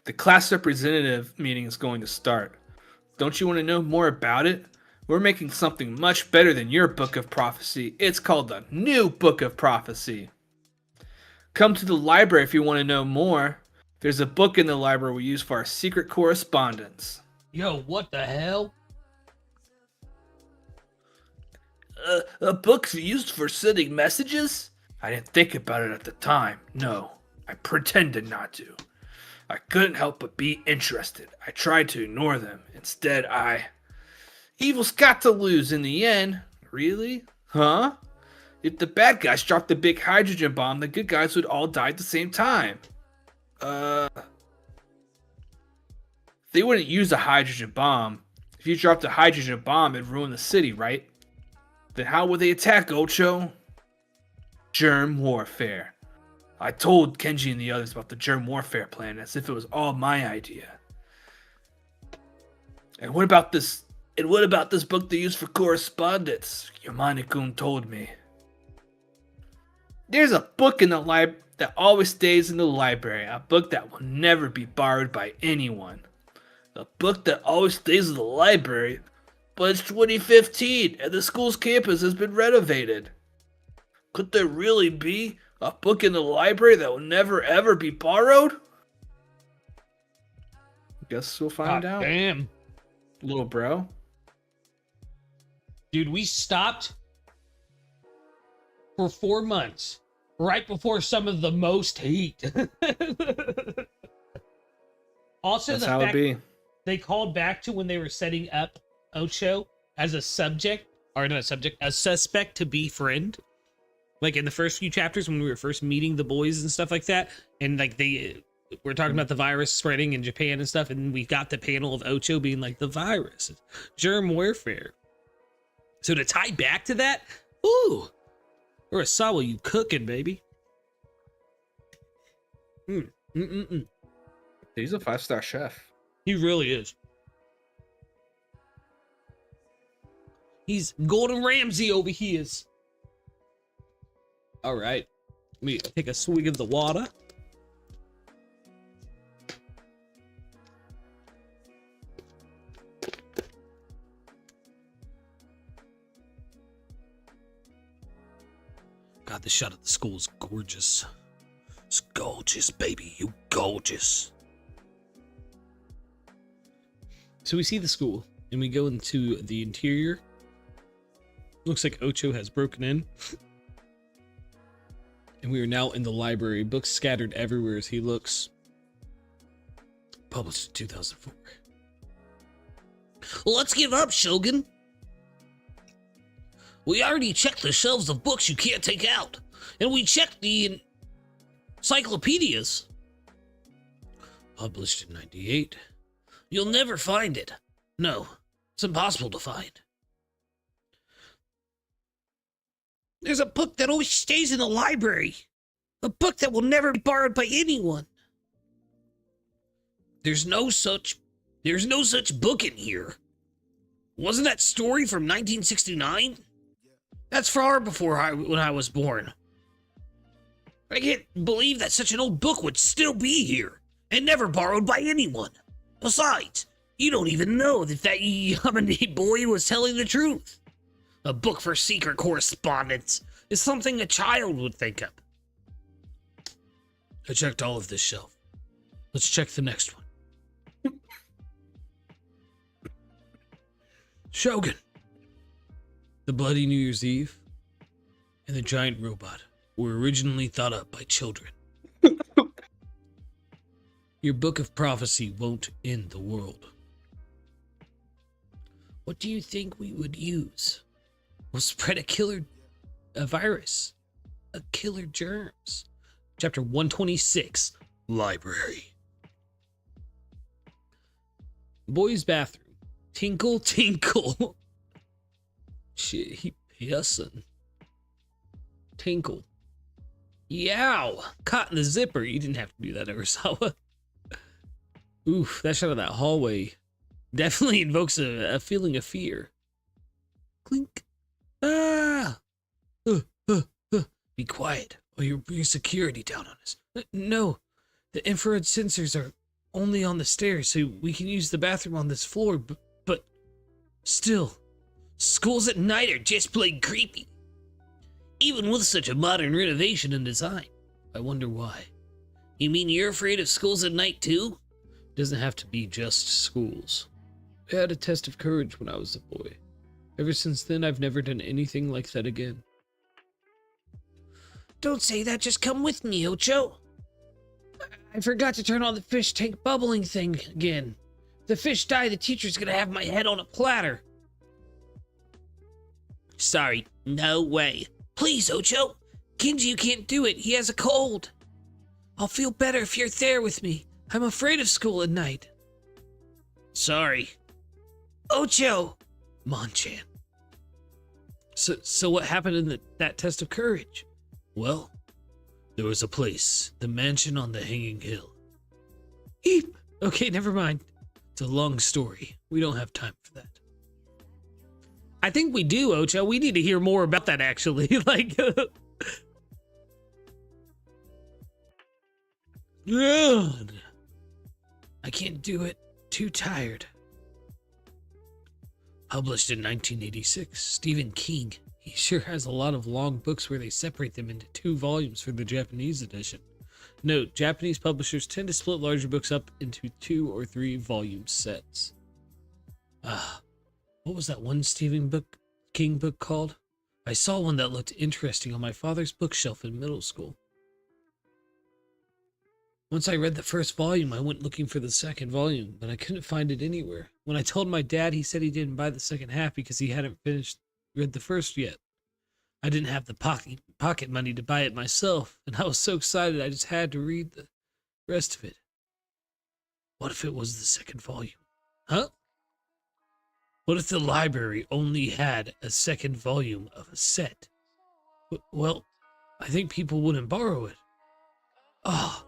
The class representative meeting is going to start. Don't you want to know more about it? We're making something much better than your book of prophecy. It's called the New Book of Prophecy. Come to the library if you want to know more. There's a book in the library we use for our secret correspondence. Yo, what the hell? A book used for sending messages? I didn't think about it at the time. No, I pretended not to. I couldn't help but be interested. I tried to ignore them. Instead, Evil's got to lose in the end. Really? Huh? If the bad guys dropped the big hydrogen bomb, the good guys would all die at the same time. They wouldn't use a hydrogen bomb. If you dropped a hydrogen bomb, it'd ruin the city, right? Then how would they attack, Ocho? Germ warfare. I told Kenji and the others about the germ warfare plan as if it was all my idea. And what about this book they use for correspondence? Yamane-kun told me. There's a book in the library that always stays in the library. A book that will never be borrowed by anyone. A book that always stays in the library? But it's 2015 and the school's campus has been renovated. Could there really be a book in the library that will never ever be borrowed? Guess we'll find out. Damn. Little bro. Dude, we stopped for 4 months right before some of the most heat. Also, That's the how it fact be. they called back to when they were setting up Ocho as a subject, or not a subject, a suspect to befriend. Like in the first few chapters when we were first meeting the boys and stuff like that. And like we're talking about the virus spreading in Japan and stuff. And we got the panel of Ocho being like the virus, germ warfare. So to tie back to that, ooh, Urasawa, you cooking, baby. He's a 5-star chef. He really is. He's Gordon Ramsay over here. All right. Let me take a swig of the water. God, the shot of the school is gorgeous. It's gorgeous, baby. You gorgeous. So we see the school, and we go into the interior. Looks like Ocho has broken in. And we are now in the library. Books scattered everywhere as he looks. Published in 2004. Let's give up, Shogun. We already checked the shelves of books you can't take out. And we checked the encyclopedias. Published in 98. You'll never find it. No, it's impossible to find. There's a book that always stays in the library. A book that will never be borrowed by anyone. There's no such book in here. Wasn't that story from 1969? That's far before when I was born. I can't believe that such an old book would still be here, and never borrowed by anyone. Besides, you don't even know if that Yamane boy was telling the truth. A book for secret correspondence is something a child would think of. I checked all of this shelf. Let's check the next one. Shogun. The Bloody New Year's Eve and the Giant Robot were originally thought up by children. Your book of prophecy won't end the world. What do you think we would use? We'll spread a virus, a killer germs. Chapter 126, Library. Boy's bathroom. Tinkle, tinkle. Shit, he pissin'. Tinkle. Yow! Caught in the zipper. You didn't have to do that, Urasawa. Oof, that shot of that hallway definitely invokes a feeling of fear. Clink. Ah! Be quiet, or you'll bring security down on us. No, the infrared sensors are only on the stairs, so we can use the bathroom on this floor, but still, schools at night are just plain creepy. Even with such a modern renovation and design. I wonder why. You mean you're afraid of schools at night too? Doesn't have to be just schools. I had a test of courage when I was a boy. Ever since then, I've never done anything like that again. Don't say that, just come with me, Ocho. I forgot to turn on the fish tank bubbling thing again. If the fish die, the teacher's gonna have my head on a platter. Sorry, no way. Please, Ocho. Kenji can't do it, he has a cold. I'll feel better if you're there with me. I'm afraid of school at night. Sorry. Ocho! Mon-chan. So what happened in that test of courage? Well, there was a place, the mansion on the Hanging Hill. Eep! Okay, never mind. It's a long story. We don't have time for that. I think we do, Ocho. We need to hear more about that, actually. Like, God. I can't do it. Too tired. Published in 1986, Stephen King. He sure has a lot of long books where they separate them into 2 volumes for the Japanese edition. Note, Japanese publishers tend to split larger books up into 2 or 3 volume sets. What was that one Stephen King book called? I saw one that looked interesting on my father's bookshelf in middle school. Once I read the first volume, I went looking for the second volume, but I couldn't find it anywhere. When I told my dad, he said he didn't buy the second half because he hadn't read the first yet. I didn't have the pocket money to buy it myself, and I was so excited I just had to read the rest of it. What if it was the second volume? Huh? What if the library only had a second volume of a set? Well, I think people wouldn't borrow it. Oh,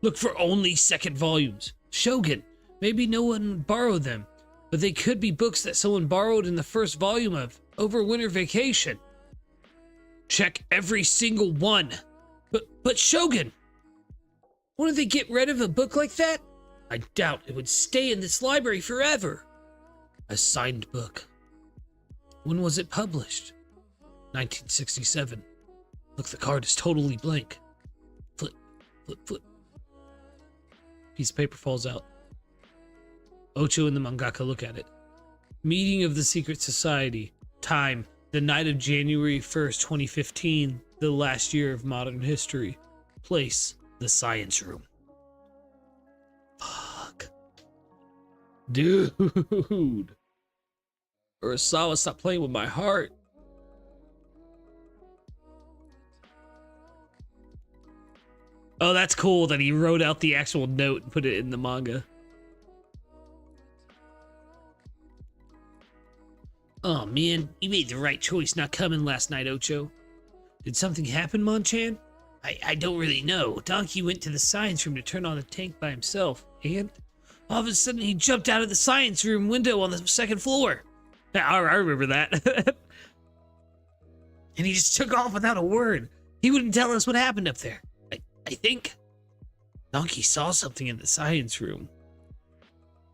look for only second volumes. Shogun, maybe no one would borrow them, but they could be books that someone borrowed in the first volume of over winter vacation. Check every single one. But Shogun, wouldn't they get rid of a book like that? I doubt it would stay in this library forever. A signed book. When was it published? 1967. Look, the card is totally blank. Flip, flip, flip. Piece of paper falls out. Ocho and the mangaka look at it. Meeting of the Secret Society. Time, the night of January 1st, 2015, the last year of modern history. Place, the science room. Fuck. Dude. Urasawa, stop playing with my heart. Oh, that's cool that he wrote out the actual note and put it in the manga. Oh man, you made the right choice not coming last night, Ocho. Did something happen, Mon-chan? I don't really know. Donkey went to the science room to turn on the tank by himself, and all of a sudden he jumped out of the science room window on the second floor. I remember that. And he just took off without a word. He wouldn't tell us what happened up there. I think Donkey saw something in the science room.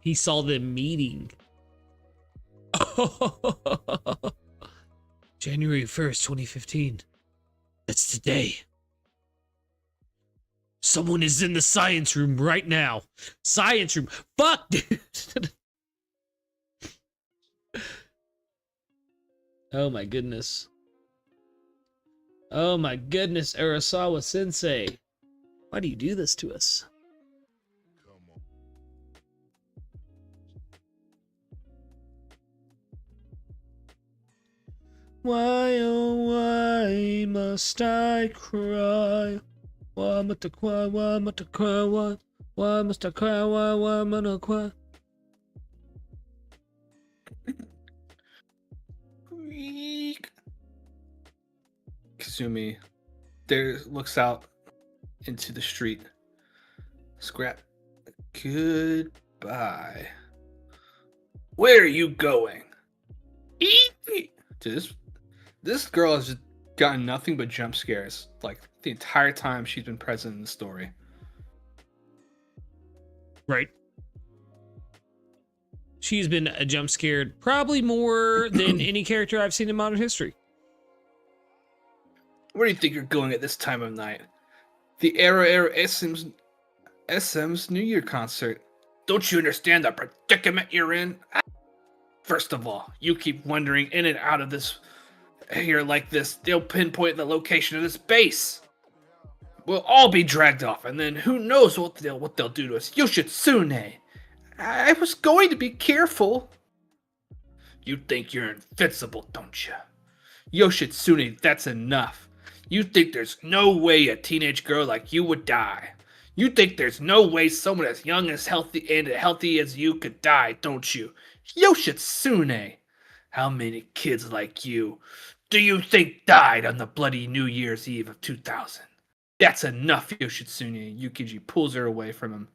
He saw them meeting. January 1st, 2015. That's today. Someone is in the science room right now. Science room. Fuck, dude. Oh my goodness. Oh my goodness, Arasawa Sensei. Why do you do this to us? Why, oh, why must I cry? Why must I cry? Why must I cry? Why must I cry? Why must I cry? Kazumi there looks out into the street. Scrap. Goodbye. Where are you going? Dude, this girl has just gotten nothing but jump scares like the entire time she's been present in the story. Right. She's been jump scared probably more than any character I've seen in modern history. Where do you think you're going at this time of night? The Era SM's New Year concert. Don't you understand the predicament you're in? First of all, you keep wandering in and out of this here like this. They'll pinpoint the location of this base. We'll all be dragged off, and then who knows what they'll do to us. Yoshitsune. I was going to be careful. You think you're invincible, don't you? Yoshitsune, that's enough. You think there's no way a teenage girl like you would die. You think there's no way someone as young as healthy as you could die, don't you? Yoshitsune. How many kids like you do you think died on the bloody New Year's Eve of 2000? That's enough, Yoshitsune. Yukiji pulls her away from him.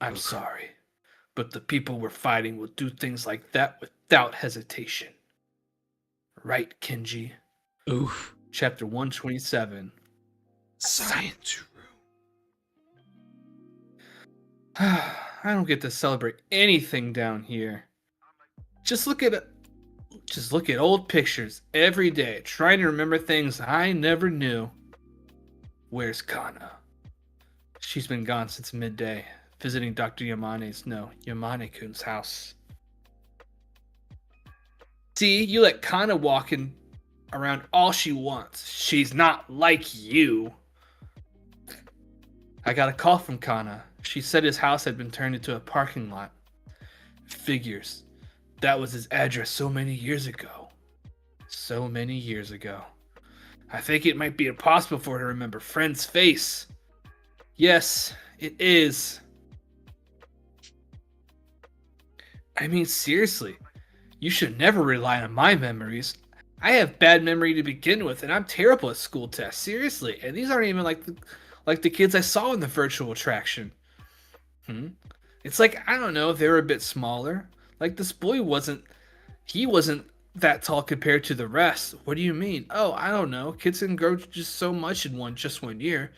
I'm sorry, but the people we're fighting will do things like that without hesitation. Right, Kenji? Oof. Chapter 127. Science room. I don't get to celebrate anything down here. Just look at old pictures every day, trying to remember things I never knew. Where's Kana? She's been gone since midday, visiting Dr. Yamane-kun's house. See, you let Kana walk in around all she wants. She's not like you. I got a call from Kana. She said his house had been turned into a parking lot. Figures. That was his address so many years ago. So many years ago. I think it might be impossible for her to remember Friend's face. Yes, it is. I mean, seriously. You should never rely on my memories. I have bad memory to begin with, and I'm terrible at school tests. Seriously, and these aren't even like the kids I saw in the virtual attraction. It's like, I don't know, if they were a bit smaller. Like this boy wasn't that tall compared to the rest. What do you mean? Oh, I don't know. Kids can grow just so much in just one year.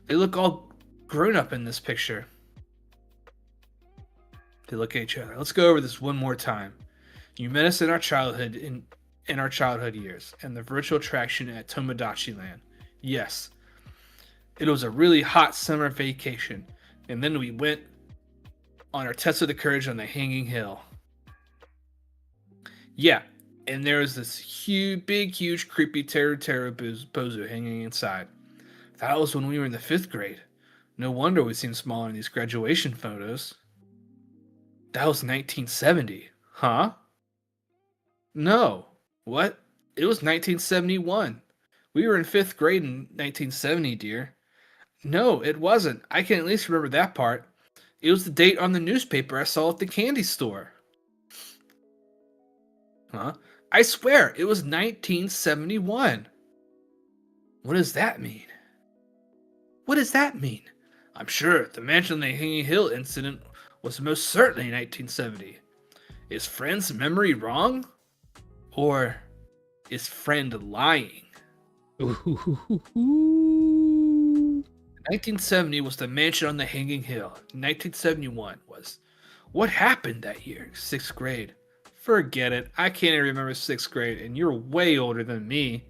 They look all grown up in this picture. They look at each other. Let's go over this one more time. You met us in our childhood in our childhood years, and the virtual attraction at Tomodachi Land. Yes. It was a really hot summer vacation, and then we went on our test of the courage on the Hanging Hill. Yeah, and there was this huge, creepy Teru Bozu hanging inside. That was when we were in the 5th grade. No wonder we seem smaller in these graduation photos. That was 1970. Huh? No. What? It was 1971. We were in 5th grade in 1970, dear. No, it wasn't. I can at least remember that part. It was the date on the newspaper I saw at the candy store. Huh? I swear, it was 1971. What does that mean? What does that mean? I'm sure the mansion on the Hanging Hill incident was most certainly 1970. Is Friend's memory wrong? Or is Friend lying? Ooh. 1970 was the mansion on the Hanging Hill. 1971 was. What happened that year? 6th grade. Forget it. I can't even remember 6th grade, and you're way older than me.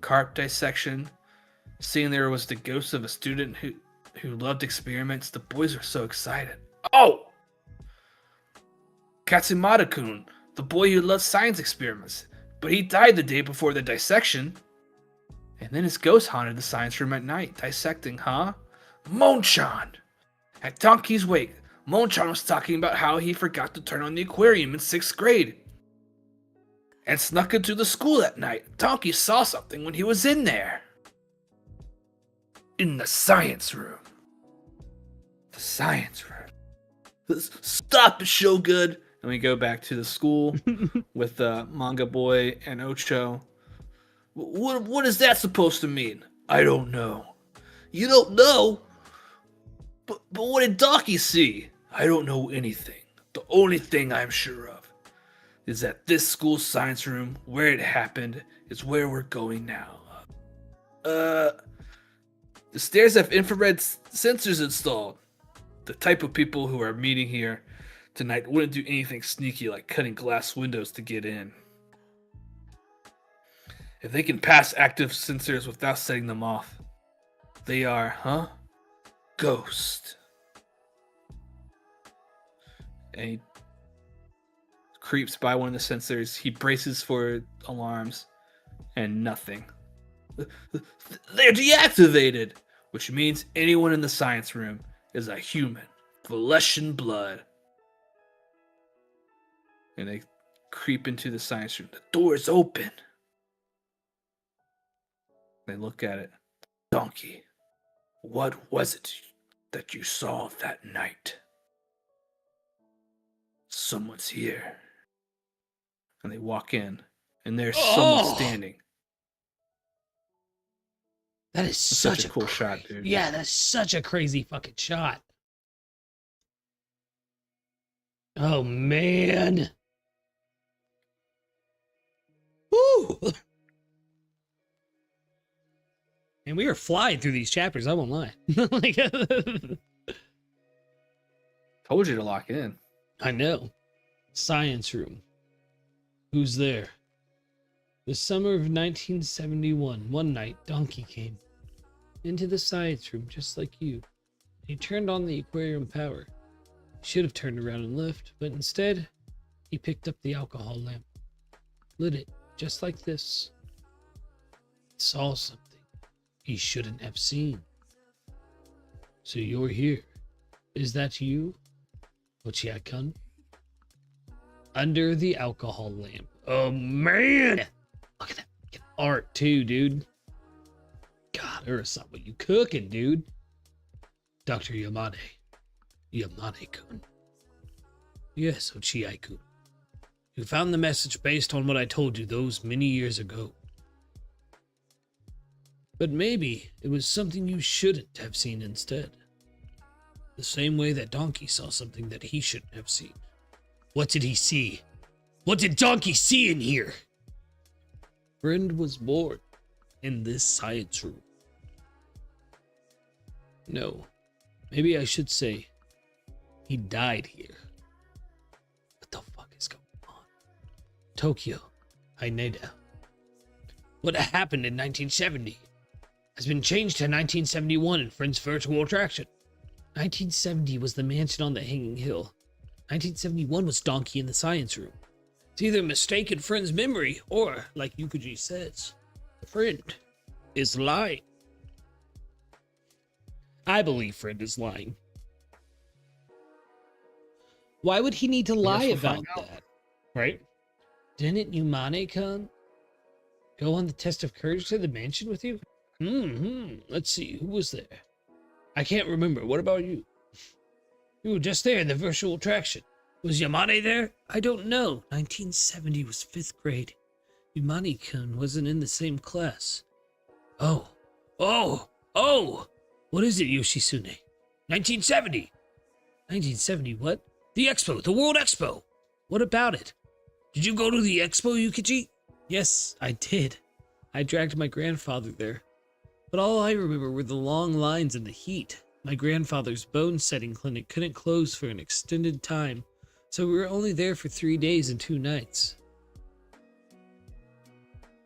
Carp dissection. Seeing there was the ghost of a student who loved experiments. The boys were so excited. Oh! Katsumata-kun, the boy who loved science experiments. But he died the day before the dissection. And then his ghost haunted the science room at night. Dissecting, huh? Monchan! At Donkey's wake, Monchan was talking about how he forgot to turn on the aquarium in 6th grade. And snuck into the school at night. Donkey saw something when he was in there. In the science room. The science room. Stop it, Shogun! And we go back to the school with Manga Boy and Ocho. What is that supposed to mean? I don't know. You don't know? But what did Donkey see? I don't know anything. The only thing I'm sure of is that this school science room, where it happened, is where we're going now. The stairs have infrared sensors installed. The type of people who are meeting here tonight wouldn't do anything sneaky like cutting glass windows to get in. If they can pass active sensors without setting them off, they are, ghost. And he creeps by one of the sensors. He braces for alarms, and nothing. They're deactivated, which means anyone in the science room is a human, flesh and blood. And they creep into the science room. The door is open. They look at it. Donkey, what was it that you saw that night? Someone's here. And they walk in, and there's someone standing. That is such a cool shot, dude. Yeah, that's such a crazy fucking shot. Oh, man. Woo! And we are flying through these chapters, I won't lie. Like, told you to lock in. I know. Science room. Who's there? The summer of 1971, one night, Donkey came into the science room just like you. He turned on the aquarium power. He should have turned around and left, but instead, he picked up the alcohol lamp, lit it just like this. Saw something he shouldn't have seen. So you're here. Is that you? Ochiai-kun? Under the alcohol lamp. Oh man! Look at that fucking art too, dude. God, Urasawa, you cooking, dude. Dr. Yamane. Yamane-kun. Yes, Ochiai-kun. You found the message based on what I told you those many years ago. But maybe it was something you shouldn't have seen instead. The same way that Donkey saw something that he shouldn't have seen. What did he see? What did Donkey see in here? Friend was born in this science room. No, maybe I should say he died here. What the fuck is going on? Tokyo, Haneda. What happened in 1970 has been changed to 1971 in Friend's virtual attraction. 1970 was the mansion on the Hanging Hill. 1971 was Donkey in the science room. It's either mistaken Friend's memory or, like Yukaji says, Friend is lying. I believe Friend is lying. Why would he need to lie about that? Right? Didn't Yamane-kun go on the test of courage to the mansion with you? Let's see, who was there? I can't remember. What about you? You were just there in the virtual attraction. Was Yamane there? I don't know. 1970 was 5th grade. Yamane-kun wasn't in the same class. Oh. What is it, Yoshisune? 1970. 1970 what? The expo, the World Expo. What about it? Did you go to the expo, Yukichi? Yes, I did. I dragged my grandfather there. But all I remember were the long lines and the heat. My grandfather's bone setting clinic couldn't close for an extended time, so we were only there for 3 days and 2 nights.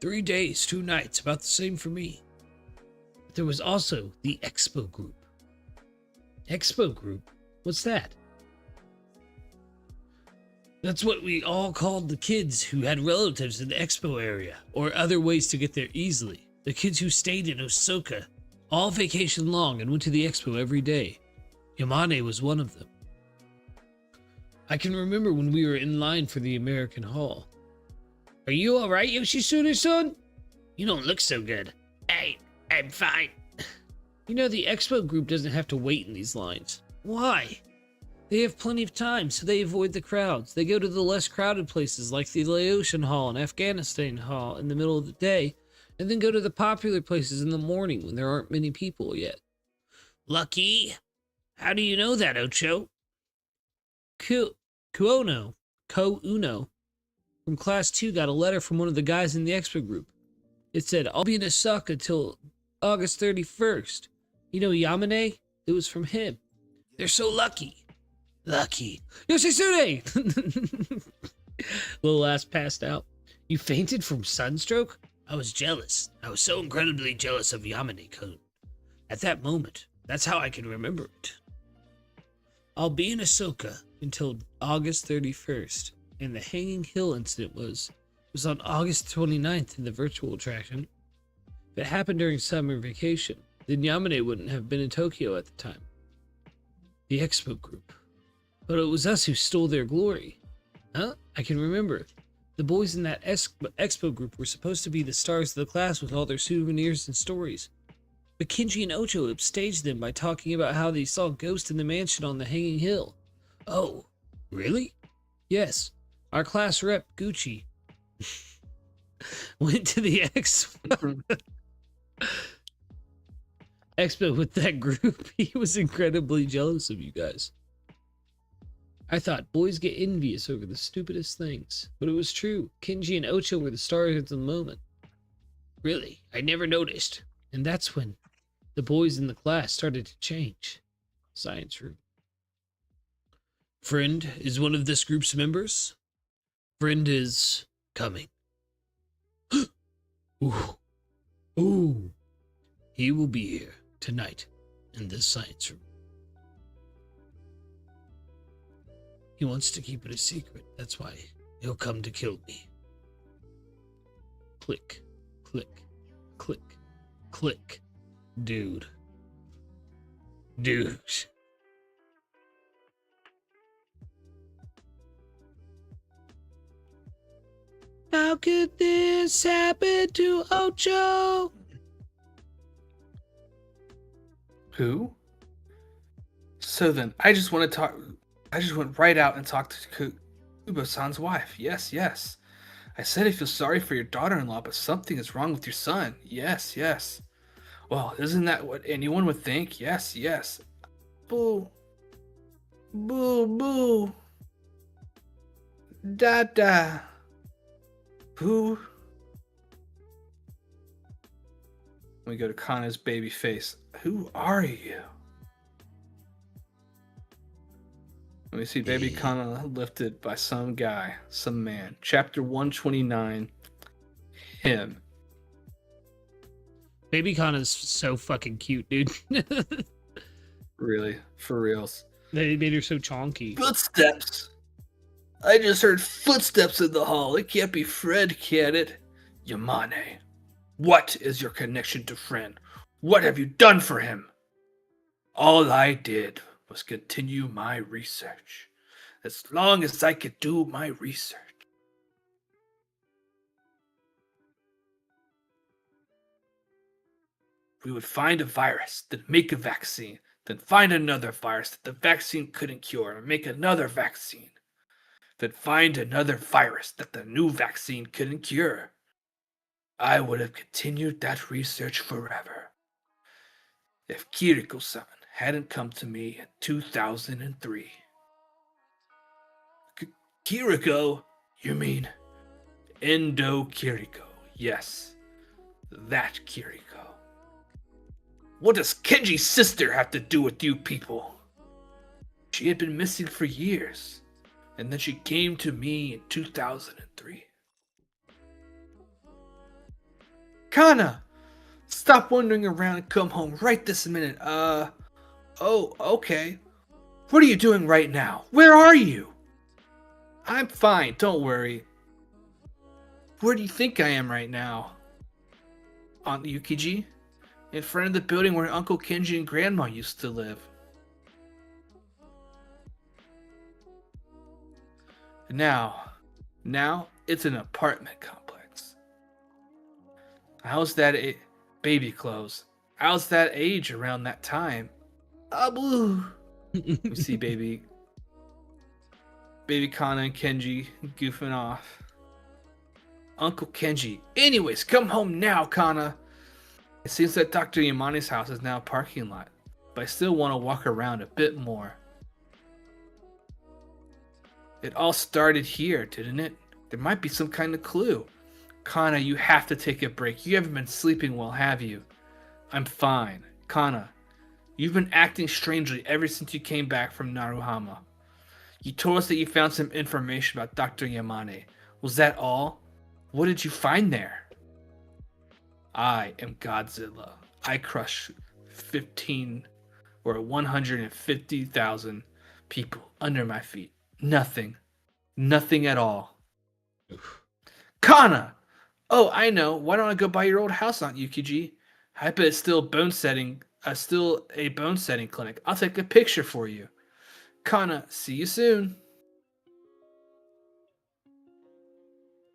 3 days, 2 nights, about the same for me. But there was also the Expo Group. Expo Group? What's that? That's what we all called the kids who had relatives in the Expo area, or other ways to get there easily. The kids who stayed in Osaka, all vacation long, and went to the Expo every day. Yamane was one of them. I can remember when we were in line for the American Hall. Are you alright, Yoshitsune-san? You don't look so good. I'm fine. You know, the Expo Group doesn't have to wait in these lines. Why? They have plenty of time, so they avoid the crowds. They go to the less crowded places like the Laotian Hall and Afghanistan Hall in the middle of the day, and then go to the popular places in the morning when there aren't many people yet. Lucky? How do you know that, Ocho? Ko-Uno from Class 2 got a letter from one of the guys in the Expo Group. It said, I'll be in Osaka till August 31st. You know Yamane? It was from him. They're so lucky. Lucky. Yoshitsune! Little ass passed out. You fainted from sunstroke? I was jealous. I was so incredibly jealous of Yamane-kun. At that moment, that's how I can remember it. I'll be in Osaka until August 31st, and the Hanging Hill incident was on August 29th in the virtual attraction. If it happened during summer vacation, then Yamane wouldn't have been in Tokyo at the time. The Expo Group. But it was us who stole their glory. Huh? I can remember. The boys in that Expo Group were supposed to be the stars of the class with all their souvenirs and stories. But Kenji and Ocho upstaged them by talking about how they saw ghosts in the mansion on the Hanging Hill. Oh, really? Yes. Our class rep, Gucci, went to the Expo with that group. He was incredibly jealous of you guys. I thought boys get envious over the stupidest things, but it was true. Kenji and Ocho were the stars of the moment. Really? I never noticed. And that's when the boys in the class started to change. Science room. Friend is one of this group's members. Friend is coming. Ooh. Ooh. He will be here tonight in this science room. He wants to keep it a secret. That's why he'll come to kill me. Click, click, click, click. Dude. How could this happen to Ocho? Who? So then, I just went right out and talked to Kube-san's wife. Yes. I said I feel sorry for your daughter-in-law, but something is wrong with your son. Yes. Well, isn't that what anyone would think? Yes. Boo. Boo. Dada. Who? We go to Kana's baby face. Who are you? We see baby Kana lifted by some guy, some man. Chapter 129. Him. Baby Kana's so fucking cute, dude. Really, for reals. They made her so chonky. Footsteps. I just heard footsteps in the hall. It can't be Fred, can it? Yamane, what is your connection to Fred? What have you done for him? All I did was continue my research. As long as I could do my research. We would find a virus, then make a vaccine, then find another virus that the vaccine couldn't cure, and make another vaccine. Then find another virus that the new vaccine couldn't cure. I would have continued that research forever. If Kiriko-san hadn't come to me in 2003. Kiriko? You mean Endo Kiriko? Yes, that Kiriko. What does Kenji's sister have to do with you people? She had been missing for years, and then she came to me in 2003. Kana! Stop wandering around and come home right this minute. Oh, okay. What are you doing right now? Where are you? I'm fine, don't worry. Where do you think I am right now? Aunt Yukiji? In front of the building where Uncle Kenji and Grandma used to live. Now it's an apartment complex. How's that baby clothes? How's that age around that time? Abu. We see baby Kana and Kenji goofing off. Uncle Kenji. Anyways, come home now, Kana. It seems that Dr. Yamane's house is now a parking lot, but I still want to walk around a bit more. It all started here, didn't it? There might be some kind of clue. Kana, you have to take a break. You haven't been sleeping well, have you? I'm fine. Kana, you've been acting strangely ever since you came back from Naruhama. You told us that you found some information about Dr. Yamane. Was that all? What did you find there? I am Godzilla. I crush 150,000 people under my feet. Nothing at all. Kana! Oh, I know. Why don't I go by your old house, Aunt Yukiji? I bet it's still a bone setting clinic. I'll take a picture for you. Kana, see you soon.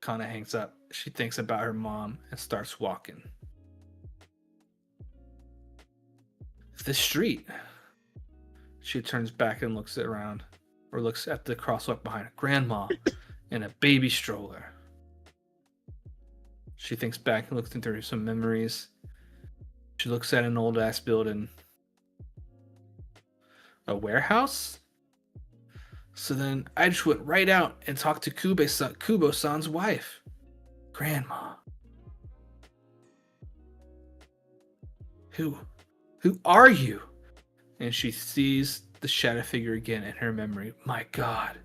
Kana hangs up. She thinks about her mom and starts walking. The street. She turns back and looks around, or looks at the crosswalk behind her. Grandma in a baby stroller. She thinks back and looks into some memories. She looks at an old ass building. A warehouse? So then I just went right out and talked to Kubo-san's wife. Grandma. Who are you? And she sees the shadow figure again in her memory. My God.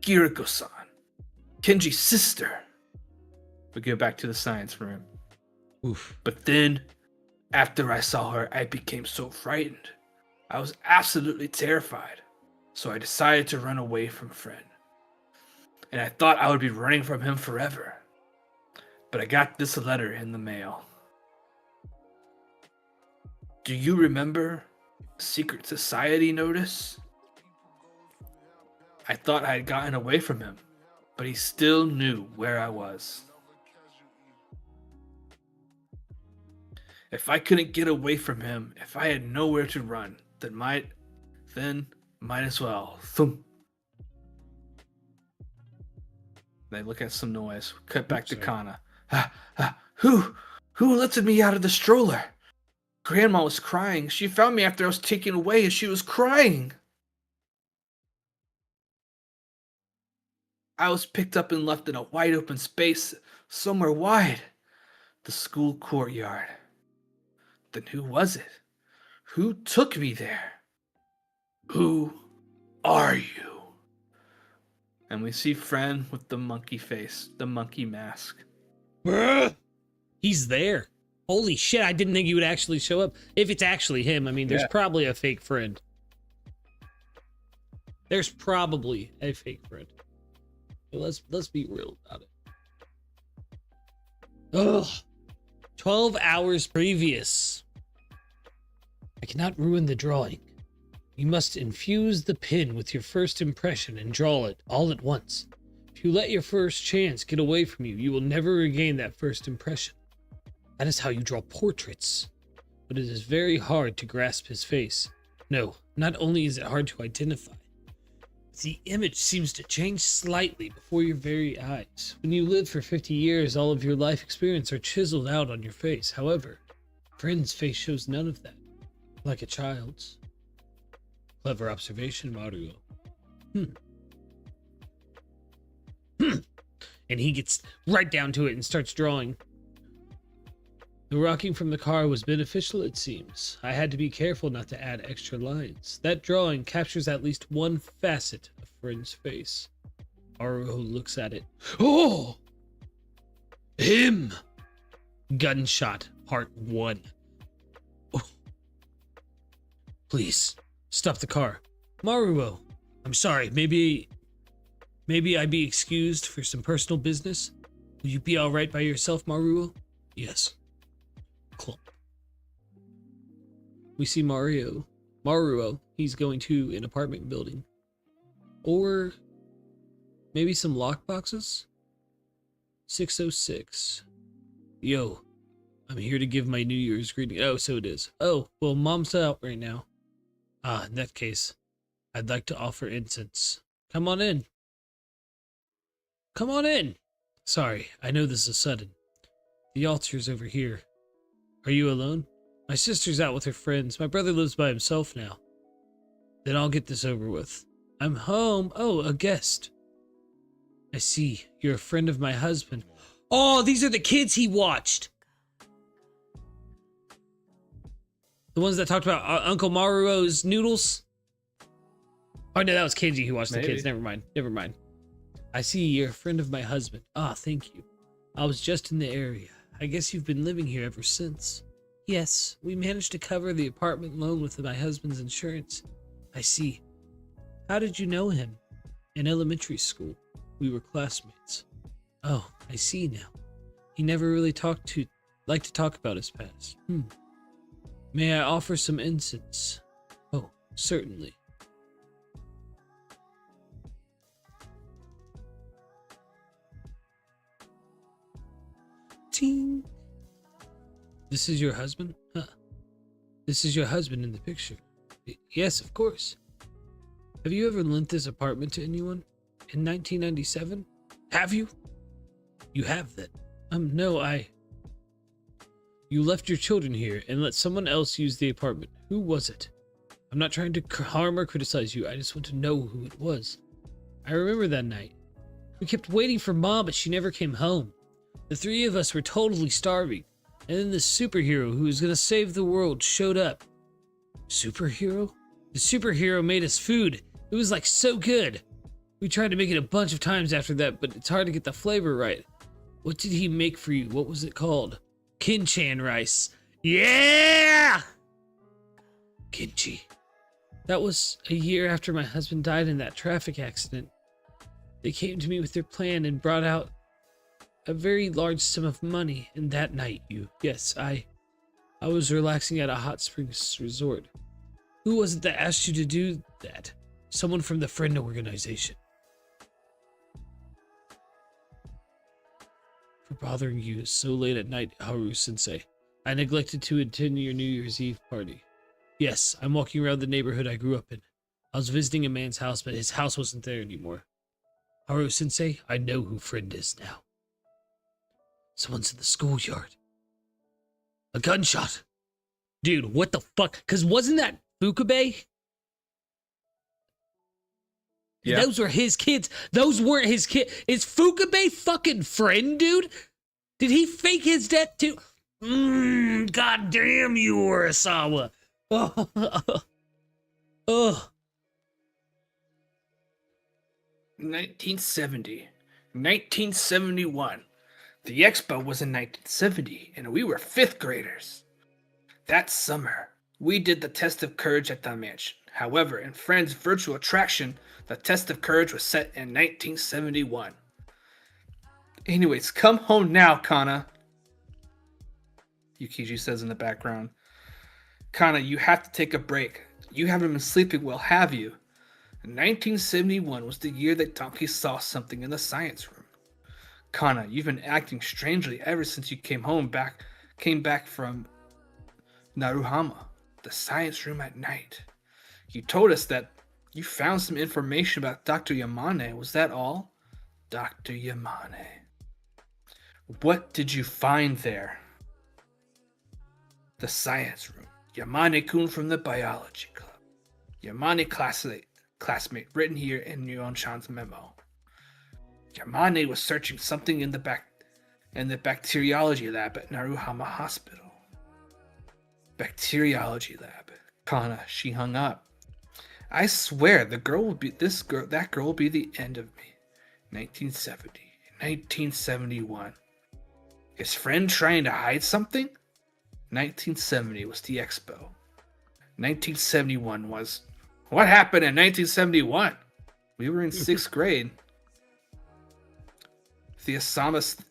Kiriko-san. Kenji's sister. We go back to the science room. Oof. But then, after I saw her, I became so frightened. I was absolutely terrified. So I decided to run away from Fred. And I thought I would be running from him forever. But I got this letter in the mail. Do you remember Secret Society notice? I thought I had gotten away from him, but he still knew where I was. If I couldn't get away from him, if I had nowhere to run, then might as well. Thump. They look at some noise. Cut back to Kana. Who lifted me out of the stroller? Grandma was crying. She found me after I was taken away and she was crying. I was picked up and left in a wide open space, somewhere wide. The school courtyard. Then who was it? Who took me there? Who are you? And we see Fren with the monkey face, the monkey mask. He's there. Holy shit, I didn't think he would actually show up. If it's actually him, I mean, there's probably a fake friend. There's probably a fake friend. Let's be real about it. Ugh. 12 hours previous. I cannot ruin the drawing. You must infuse the pin with your first impression and draw it all at once. If you let your first chance get away from you, you will never regain that first impression. That is how you draw portraits. But it is very hard to grasp his face. No, not only is it hard to identify, but the image seems to change slightly before your very eyes. When you live for 50 years, all of your life experience are chiseled out on your face. However, Friend's face shows none of that. Like a child's. Clever observation, Mario. And he gets right down to it and starts drawing. The rocking from the car was beneficial, it seems. I had to be careful not to add extra lines. That drawing captures at least one facet of Friend's face. Haruo looks at it. Oh! Him! Gunshot, part 1. Oh. Please, stop the car. Maruo, I'm sorry, maybe I be excused for some personal business? Will you be alright by yourself, Maruo? Yes. Clump. We see Maruo, he's going to an apartment building. Or maybe some lockboxes? 606. Yo, I'm here to give my New Year's greeting. Oh, so it is. Oh, well, Mom's out right now. Ah, in that case, I'd like to offer incense. Come on in. Come on in. Sorry, I know this is sudden. The altar's over here. Are you alone? My sister's out with her friends. My brother lives by himself now. Then I'll get this over with. I'm home. Oh, a guest. I see. You're a friend of my husband. Oh, these are the kids he watched. The ones that talked about Uncle Maruo's noodles. Oh, no, that was Kenji who watched the kids. Never mind. Never mind. I see you're a friend of my husband. Ah, thank you. I was just in the area. I guess you've been living here ever since. Yes, we managed to cover the apartment loan with my husband's insurance. I see. How did you know him? In elementary school. We were classmates. Oh, I see now. He never really liked to talk about his past. May I offer some incense? Oh, certainly. Ting. This is your husband? Huh. This is your husband in the picture. Yes, of course. Have you ever lent this apartment to anyone? In 1997? Have you? You have then? No, You left your children here and let someone else use the apartment. Who was it? I'm not trying to harm or criticize you. I just want to know who it was. I remember that night. We kept waiting for Mom, but she never came home. The three of us were totally starving. And then this superhero who was going to save the world showed up. Superhero? The superhero made us food. It was like so good. We tried to make it a bunch of times after that, but it's hard to get the flavor right. What did he make for you? What was it called? Kinchan rice. Yeah! Kimchi. That was a year after my husband died in that traffic accident. They came to me with their plan and brought out a very large sum of money. And that night, yes, I was relaxing at a hot springs resort. Who was it that asked you to do that? Someone from the friend organization. For bothering you so late at night, Haru-sensei. I neglected to attend your New Year's Eve party. Yes, I'm walking around the neighborhood I grew up in. I was visiting a man's house, but his house wasn't there anymore. Haru-sensei, I know who friend is now. Someone's in the schoolyard. A gunshot. Dude, what the fuck? Because wasn't that Fukube? Yeah. Those were his kids. Those weren't his kids. Is Fukube fucking friend, dude? Did he fake his death too? God damn you, Urasawa. Oh. 1970. 1971. The expo was in 1970, and we were 5th graders. That summer, we did the test of courage at the mansion. However, in Friend's virtual attraction, the test of courage was set in 1971. Anyways, come home now, Kana. Yukiji says in the background. Kana, you have to take a break. You haven't been sleeping well, have you? 1971 was the year that Donkey saw something in the science room. Kana, you've been acting strangely ever since you came back from Naruhama, the science room at night. You told us that you found some information about Dr. Yamane. Was that all? Dr. Yamane. What did you find there? The science room. Yamane-kun from the biology club. Yamane classmate written here in Nyon-chan's memo. Yamane was searching something in the back in the bacteriology lab at Naruhama Hospital. Bacteriology lab. Kana, she hung up. I swear that girl will be the end of me. 1970. 1971. Is friend trying to hide something? 1970 was the expo. 1971 was... What happened in 1971? We were in 6th grade. The Osama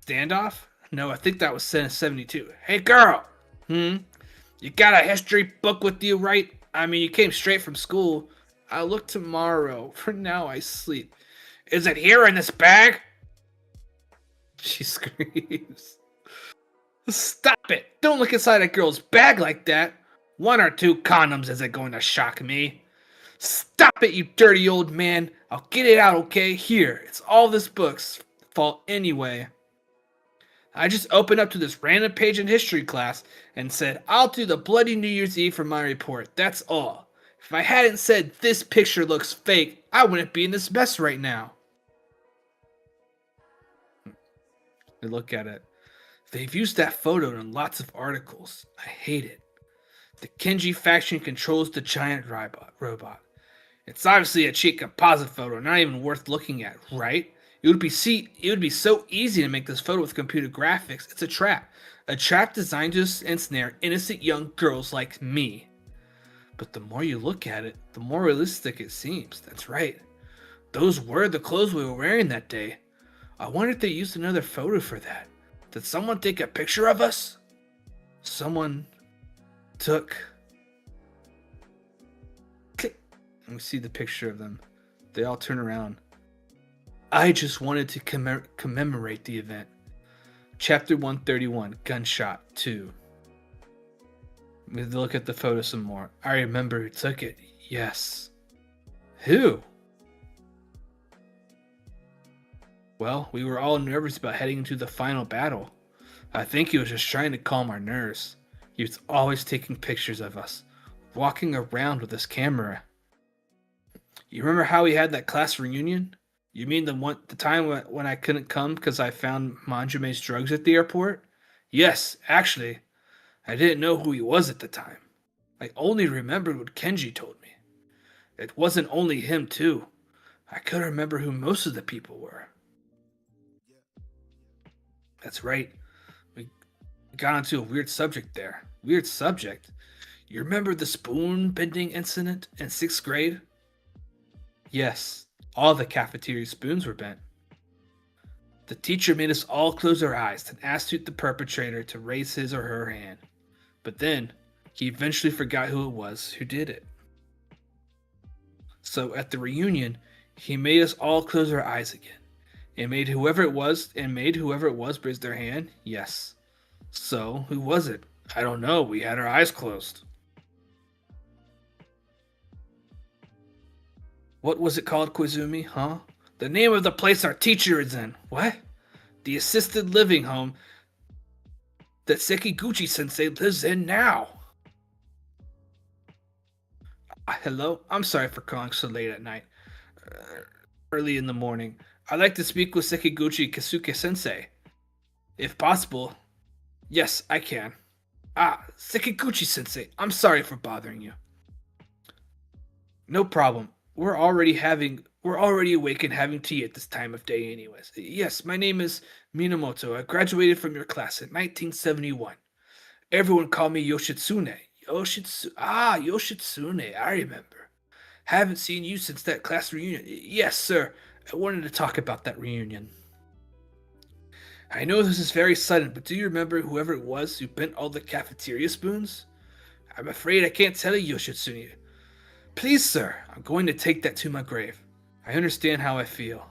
standoff? No, I think that was 72. Hey girl! You got a history book with you, right? I mean, you came straight from school. I'll look tomorrow. For now, I sleep. Is it here in this bag? She screams. Stop it! Don't look inside a girl's bag like that. 1 or 2 condoms isn't going to shock me. Stop it, you dirty old man. I'll get it out, okay? Here, it's all this book's fault anyway. I just opened up to this random page in history class and said, I'll do the bloody New Year's Eve for my report. That's all. If I hadn't said this picture looks fake, I wouldn't be in this mess right now. I look at it. They've used that photo in lots of articles. I hate it. The Kenji faction controls the giant robot. It's obviously a cheap composite photo, not even worth looking at, right? It would be so easy to make this photo with computer graphics. It's a trap designed to ensnare innocent young girls like me. But the more you look at it, the more realistic it seems. That's right. Those were the clothes we were wearing that day. I wonder if they used another photo for that. Did someone take a picture of us? Someone took... Click. And we see the picture of them. They all turn around. I just wanted to commemorate the event. Chapter 131, Gunshot 2. We look at the photo some more. I remember who took it. Yes. Who? Well, we were all nervous about heading into the final battle. I think he was just trying to calm our nerves. He was always taking pictures of us, walking around with his camera. You remember how we had that class reunion? You mean the time when I couldn't come because I found Manjume's drugs at the airport? Yes, actually. I didn't know who he was at the time. I only remembered what Kenji told me. It wasn't only him, too. I couldn't remember who most of the people were. That's right. We got onto a weird subject there. Weird subject? You remember the spoon bending incident in 6th grade? Yes. All the cafeteria spoons were bent. The teacher made us all close our eyes and asked the perpetrator to raise his or her hand. But then, he eventually forgot who it was who did it. So at the reunion, he made us all close our eyes again. And made whoever it was raise their hand? Yes. So, who was it? I don't know. We had our eyes closed. What was it called, Koizumi, huh? The name of the place our teacher is in. What? The assisted living home that Sekiguchi-sensei lives in now. Hello? I'm sorry for calling so late at night. Early in the morning. I'd like to speak with Sekiguchi Kasuke-sensei. If possible. Yes, I can. Sekiguchi-sensei, I'm sorry for bothering you. No problem. We're already awake and having tea at this time of day anyways. Yes, my name is Minamoto. I graduated from your class in 1971. Everyone called me Yoshitsune. Yoshitsune, I remember. Haven't seen you since that class reunion. Yes, sir. I wanted to talk about that reunion. I know this is very sudden, but do you remember whoever it was who bent all the cafeteria spoons? I'm afraid I can't tell you, Yoshitsune. Please, sir, I'm going to take that to my grave. I understand how I feel.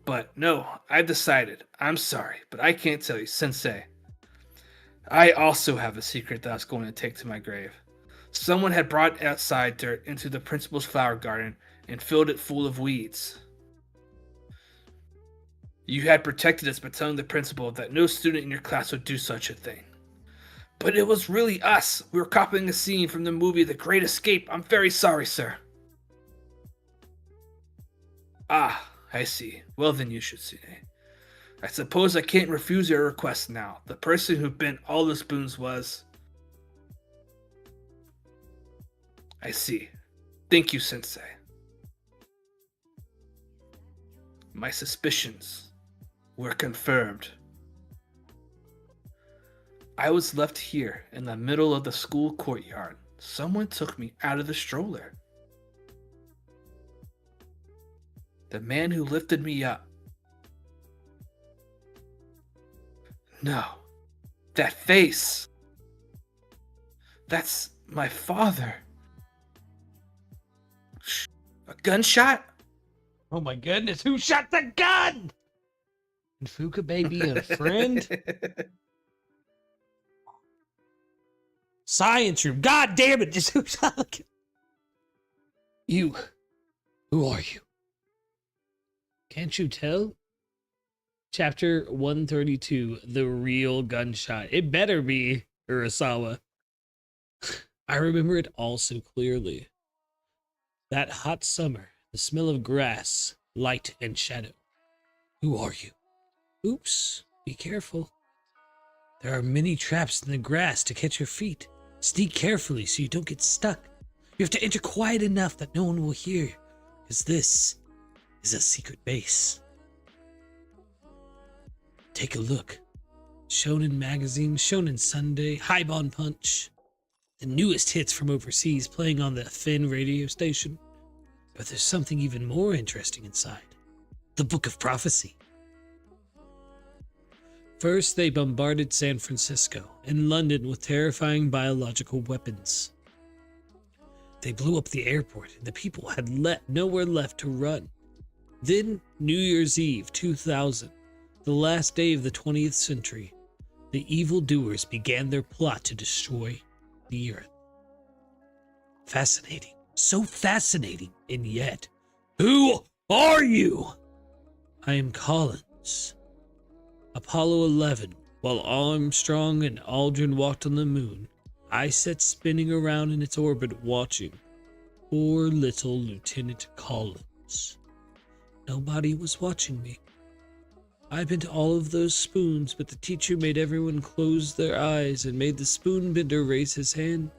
But no, I've decided. I'm sorry, but I can't tell you, Sensei. I also have a secret that I was going to take to my grave. Someone had brought outside dirt into the principal's flower garden and filled it full of weeds. You had protected us by telling the principal that no student in your class would do such a thing. But it was really us. We were copying a scene from the movie The Great Escape. I'm very sorry, sir. I see. Well then, Yoshitsune. I suppose I can't refuse your request now. The person who bent all the spoons was... I see. Thank you, Sensei. My suspicions were confirmed. I was left here in the middle of the school courtyard. Someone took me out of the stroller. The man who lifted me up. No. That face. That's my father. A gunshot? Oh my goodness, who shot the gun? And Fuka baby and a friend? Science room. God damn it, just who shot the gun? You. Who are you? Can't you tell? Chapter 132, The Real Gunshot. It better be Urasawa. I remember it all so clearly. That hot summer, the smell of grass, light and shadow. Who are you? Oops, be careful. There are many traps in the grass to catch your feet. Sneak carefully so you don't get stuck. You have to enter quiet enough that no one will hear, because this is a secret base. Take a look. Shonen Magazine, Shonen Sunday, Haibon Punch. The newest hits from overseas playing on the Finn radio station. But there's something even more interesting inside. The Book of Prophecy. First, they bombarded San Francisco and London with terrifying biological weapons. They blew up the airport and the people had nowhere left to run. Then, New Year's Eve 2000, the last day of the 20th century, the evildoers began their plot to destroy the Earth. Fascinating. So fascinating, and yet, who are you? I am Collins. Apollo 11, while Armstrong and Aldrin walked on the moon, I sat spinning around in its orbit watching. Poor little Lieutenant Collins. Nobody was watching me. I bent all of those spoons, but the teacher made everyone close their eyes and made the spoon bender raise his hand.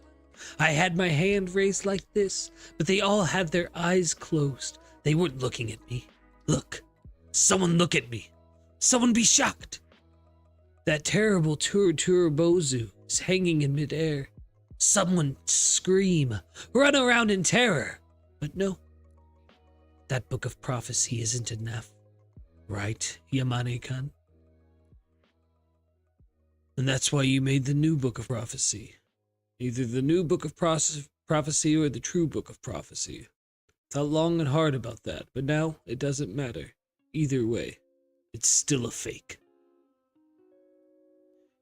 I had my hand raised like this, but they all had their eyes closed. They weren't looking at me. Look. Someone look at me. Someone be shocked. That terrible Bozu is hanging in midair. Someone scream. Run around in terror. But no. That book of prophecy isn't enough. Right, Yamane-kun? And that's why you made the new book of prophecy. Either the new book of prophecy or the true book of prophecy. Thought long and hard about that, but now it doesn't matter. Either way, it's still a fake.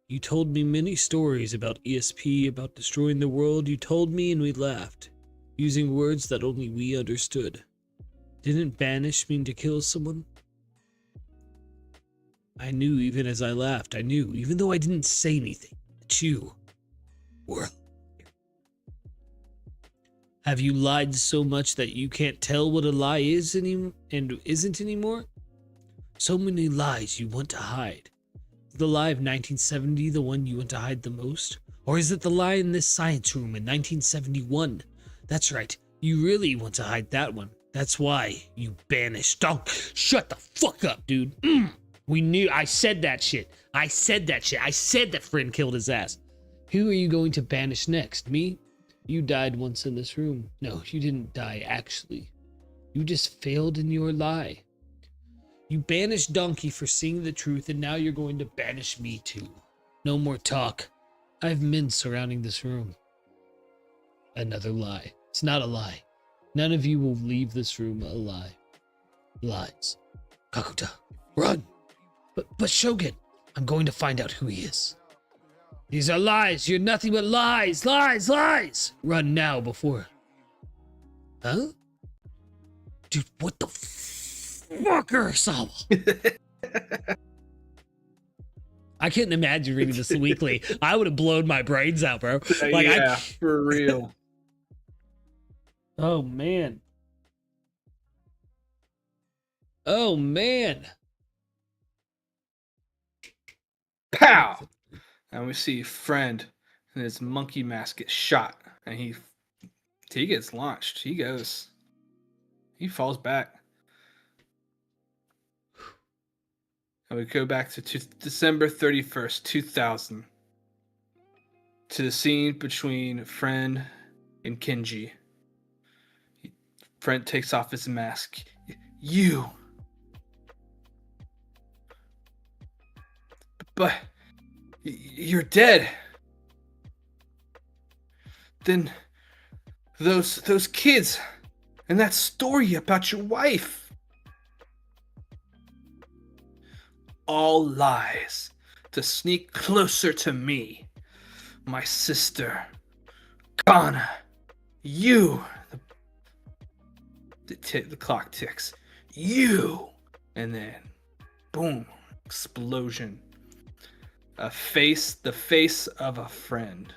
You told me many stories about ESP, about destroying the world. You told me and we laughed, using words that only we understood. Didn't banish mean to kill someone? I knew even as I laughed, I knew, even though I didn't say anything, that you were. Have you lied so much that you can't tell what a lie is and isn't anymore? So many lies you want to hide. Is the lie of 1970 the one you want to hide the most? Or is it the lie in this science room in 1971? That's right, you really want to hide that one. That's why you banished. Oh, shut the fuck up, dude. We knew. I said that shit. I said that friend killed his ass. Who are you going to banish next? Me? You died once in this room. No, you didn't die, actually. You just failed in your lie. You banished Donkey for seeing the truth, and now you're going to banish me too. No more talk. I have men surrounding this room. Another lie. It's not a lie. None of you will leave this room alive. Lies. Kakuta, run! But Shogun, I'm going to find out who he is. These are lies. You're nothing but lies, lies, lies. Run now before. Huh? Dude, what the fuck, Urasawa? I couldn't imagine reading this weekly. I would have blown my brains out, bro. Like, yeah, for real. Oh, man. Oh, man. Pow! And we see friend and his monkey mask get shot, and he gets launched. He falls back. And we go back to December 31st, 2000, to the scene between Friend and Kenji. Friend takes off his mask. You. But you're dead. Then those kids and that story about your wife. All lies to sneak closer to me. My sister, Kana, you. The clock ticks. You. And then, boom, explosion. The face of a friend.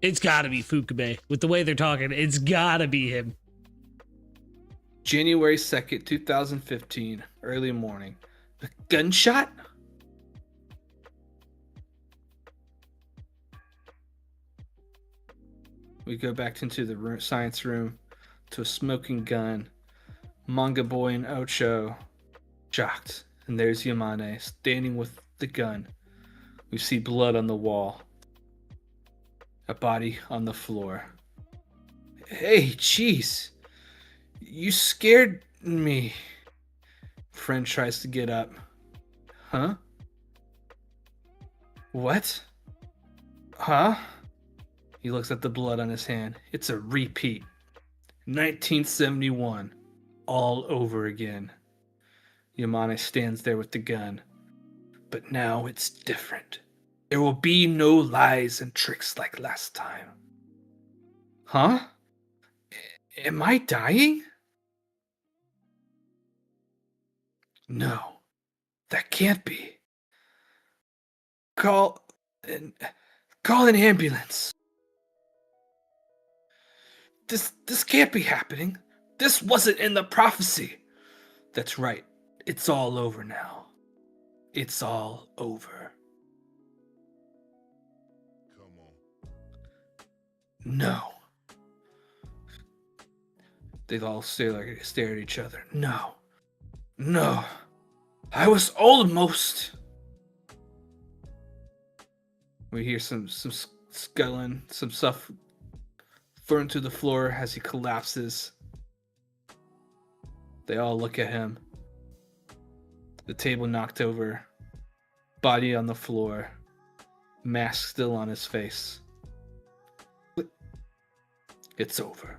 It's gotta be Fukube. With the way they're talking, it's gotta be him. January 2nd, 2015, early morning. A gunshot? We go back into the science room to a smoking gun. Manga boy and Ocho shocked. And there's Yamane standing with the gun. We see blood on the wall. A body on the floor. Hey, jeez. You scared me. Friend tries to get up. Huh? What? Huh? He looks at the blood on his hand. It's a repeat. 1971. All over again. Yamane stands there with the gun. But now it's different. There will be no lies and tricks like last time. Huh? Am I dying? No, that can't be. Call an ambulance. This can't be happening. This wasn't in the prophecy. That's right. It's all over now. It's all over. Come on. No. They all stare at each other. No. No. I was almost. We hear some scuttling, some stuff thrown to the floor as he collapses. They all look at him. The table knocked over. Body on the floor. Mask still on his face. It's over.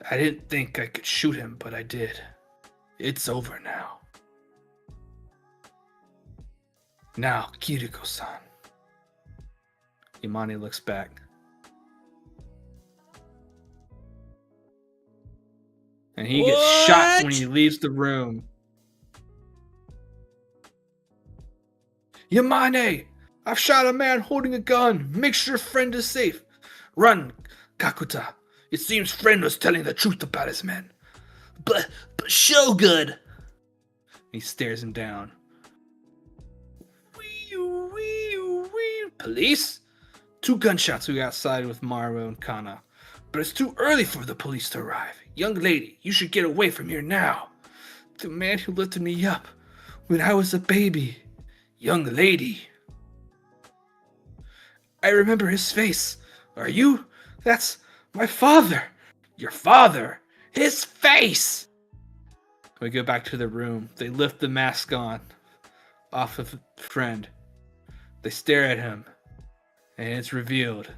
I didn't think I could shoot him, but I did. It's over now. Now, Kiriko-san. Imani looks back. And he gets shot when he leaves the room. Yamane! I've shot a man holding a gun. Make sure friend is safe. Run, Kakuta. It seems friend was telling the truth about his men. But Shogun! He stares him down. Police? 2 gunshots we outside with Maru and Kana. But it's too early for the police to arrive. Young lady, you should get away from here now. The man who lifted me up when I was a baby. Young lady. I remember his face. Are you? That's my father. Your father. His face. We go back to the room. They lift the mask off of friend. They stare at him. And it's revealed.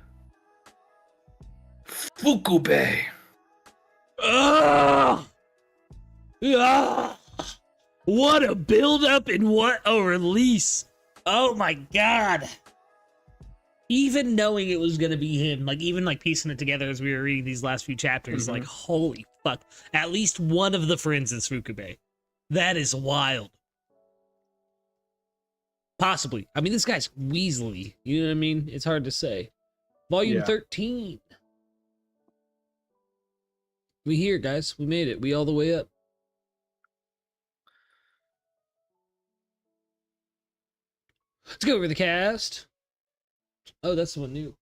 Fukube. Ugh! Ugh! What a build up and what a release. Oh my god. Even knowing it was gonna be him, like even like piecing it together as we were reading these last few chapters, like holy fuck. At least one of the friends is Fukube. That is wild. Possibly. I mean, this guy's Weasley. You know what I mean? It's hard to say. Volume 13. We here, guys. We made it. We all the way up. Let's go over the cast. Oh, that's the one new.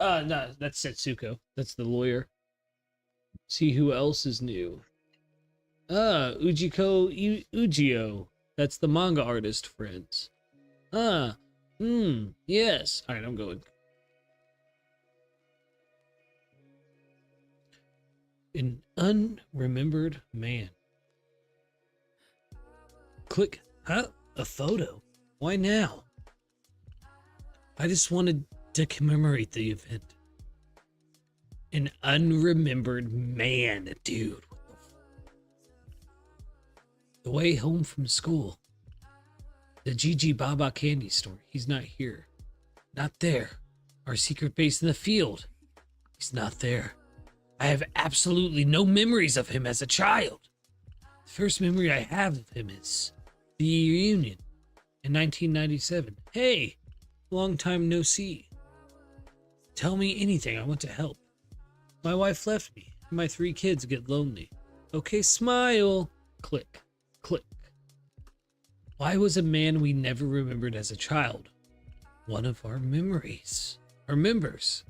No, that's Setsuko. That's the lawyer. See who else is new. Ujio. That's the manga artist, friends. Yes. Alright, I'm going. An unremembered man. Click. Huh? A photo? Why now? I just wanted to commemorate the event. An unremembered man, dude. The way home from school. The Gigi Baba candy store. He's not here. Not there. Our secret base in the field. He's not there. I have absolutely no memories of him as a child. The first memory I have of him is the reunion in 1997. Hey, long time no see. Tell me anything. I want to help. My wife left me, and my 3 kids get lonely. Okay, smile. Click, click. Why was a man we never remembered as a child one of our memories? Our members.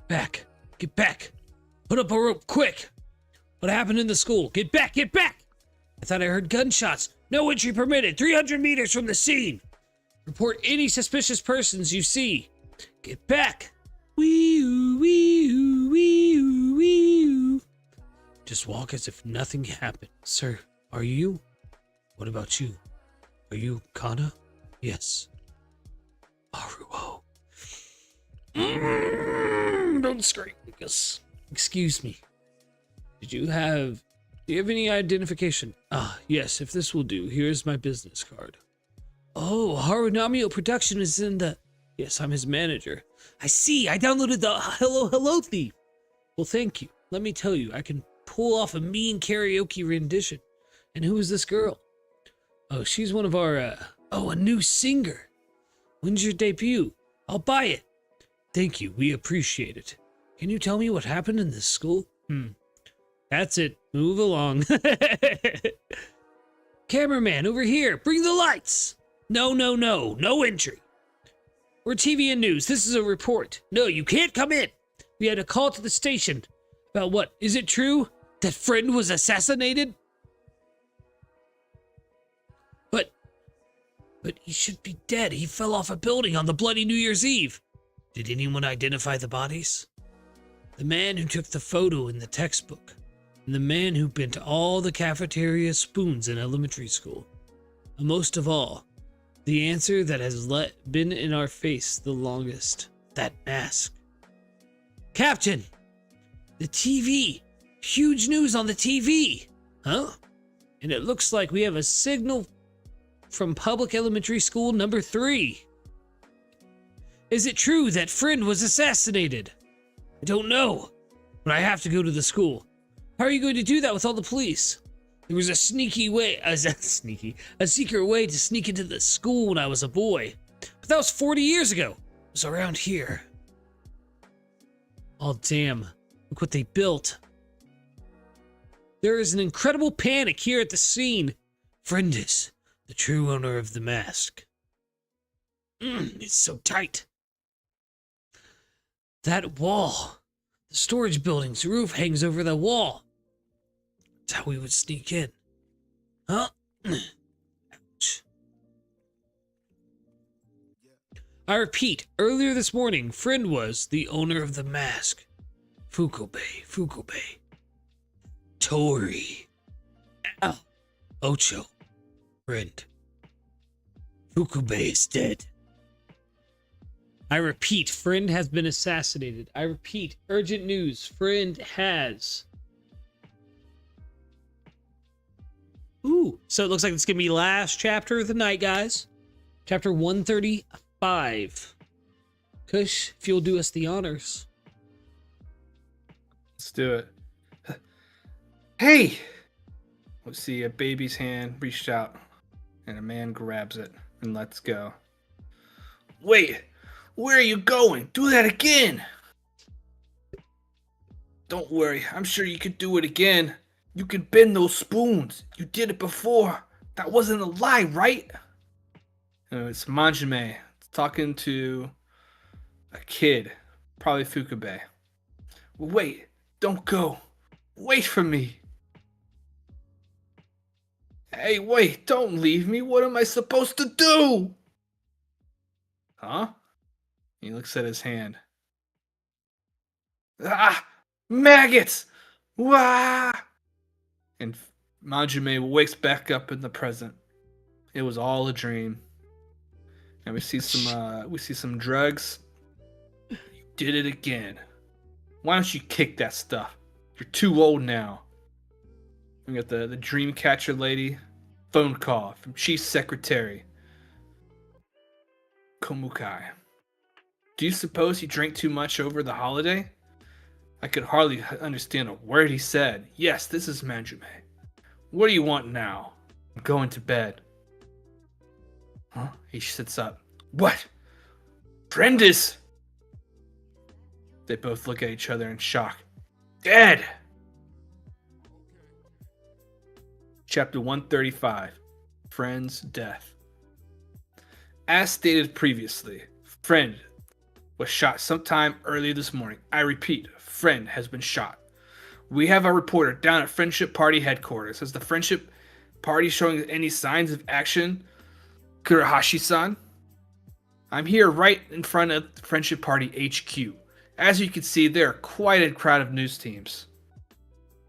Back. Get back. Put up a rope, quick. What happened in the school? Get back, get back. I thought I heard gunshots. No entry permitted. 300 meters from the scene. Report any suspicious persons you see. Get back. Wee-oo, wee-oo, wee-oo, wee-oo. Just walk as if nothing happened. Sir, are you? What about you? Are you Kana? Yes. Haruo. Don't scream, Lucas. Excuse me. Do you have any identification? Yes, if this will do. Here's my business card. Oh, Harunamio Production is in the... Yes, I'm his manager. I see. I downloaded the Hello Thief. Well, thank you. Let me tell you, I can pull off a mean karaoke rendition. And who is this girl? Oh, she's one of our, a new singer. When's your debut? I'll buy it. Thank you. We appreciate it. Can you tell me what happened in this school? That's it. Move along. Cameraman, over here. Bring the lights. No. No entry. We're TV and news. This is a report. No, you can't come in. We had a call to the station. About what? Is it true that Friend was assassinated? But he should be dead. He fell off a building on the bloody New Year's Eve. Did anyone identify the bodies? The man who took the photo in the textbook, and the man who bent all the cafeteria spoons in elementary school. And most of all, the answer that has been in our face the longest. That mask. Captain! The TV! Huge news on the TV! Huh? And it looks like we have a signal from Public Elementary School number 3. Is it true that Friend was assassinated? I don't know, but I have to go to the school. How are you going to do that with all the police? There was a secret way to sneak into the school when I was a boy. But that was 40 years ago. It was around here. Oh, damn. Look what they built. There is an incredible panic here at the scene. Friend is the true owner of the mask. It's so tight. That wall. The storage building's roof hangs over the wall. That's how we would sneak in. Huh? Ouch. I repeat, earlier this morning, Friend was the owner of the mask. Fukube. Tori. Ow. Ocho. Friend. Fukube is dead. I repeat, Friend has been assassinated. I repeat, urgent news. Friend has. Ooh, so it looks like it's gonna be last chapter of the night, guys. Chapter 135. Kush, if you'll do us the honors. Let's do it. Hey! Let's see, a baby's hand reached out, and a man grabs it and lets go. Wait! Where are you going? Do that again! Don't worry, I'm sure you could do it again. You could bend those spoons. You did it before. That wasn't a lie, right? It's Manjime talking to a kid, probably Fukube. Wait, don't go. Wait for me. Hey, wait, don't leave me. What am I supposed to do? Huh? He looks at his hand. Ah! Maggots! Wah! And Manjime wakes back up in the present. It was all a dream. And we see some drugs. You did it again. Why don't you kick that stuff? You're too old now. We got the dream catcher lady. Phone call from Chief Secretary Komukai. Do you suppose he drank too much over the holiday? I could hardly understand a word he said. Yes, this is Manjime. What do you want now? I'm going to bed. Huh? He sits up. What? Friend is... They both look at each other in shock. Dead! Chapter 135. Friend's death. As stated previously, Friend was shot sometime early this morning. I repeat, Friend has been shot. We have a reporter down at Friendship Party headquarters. Has the Friendship Party showing any signs of action? Kurahashi-san? I'm here right in front of the Friendship Party HQ. As you can see, there are quite a crowd of news teams.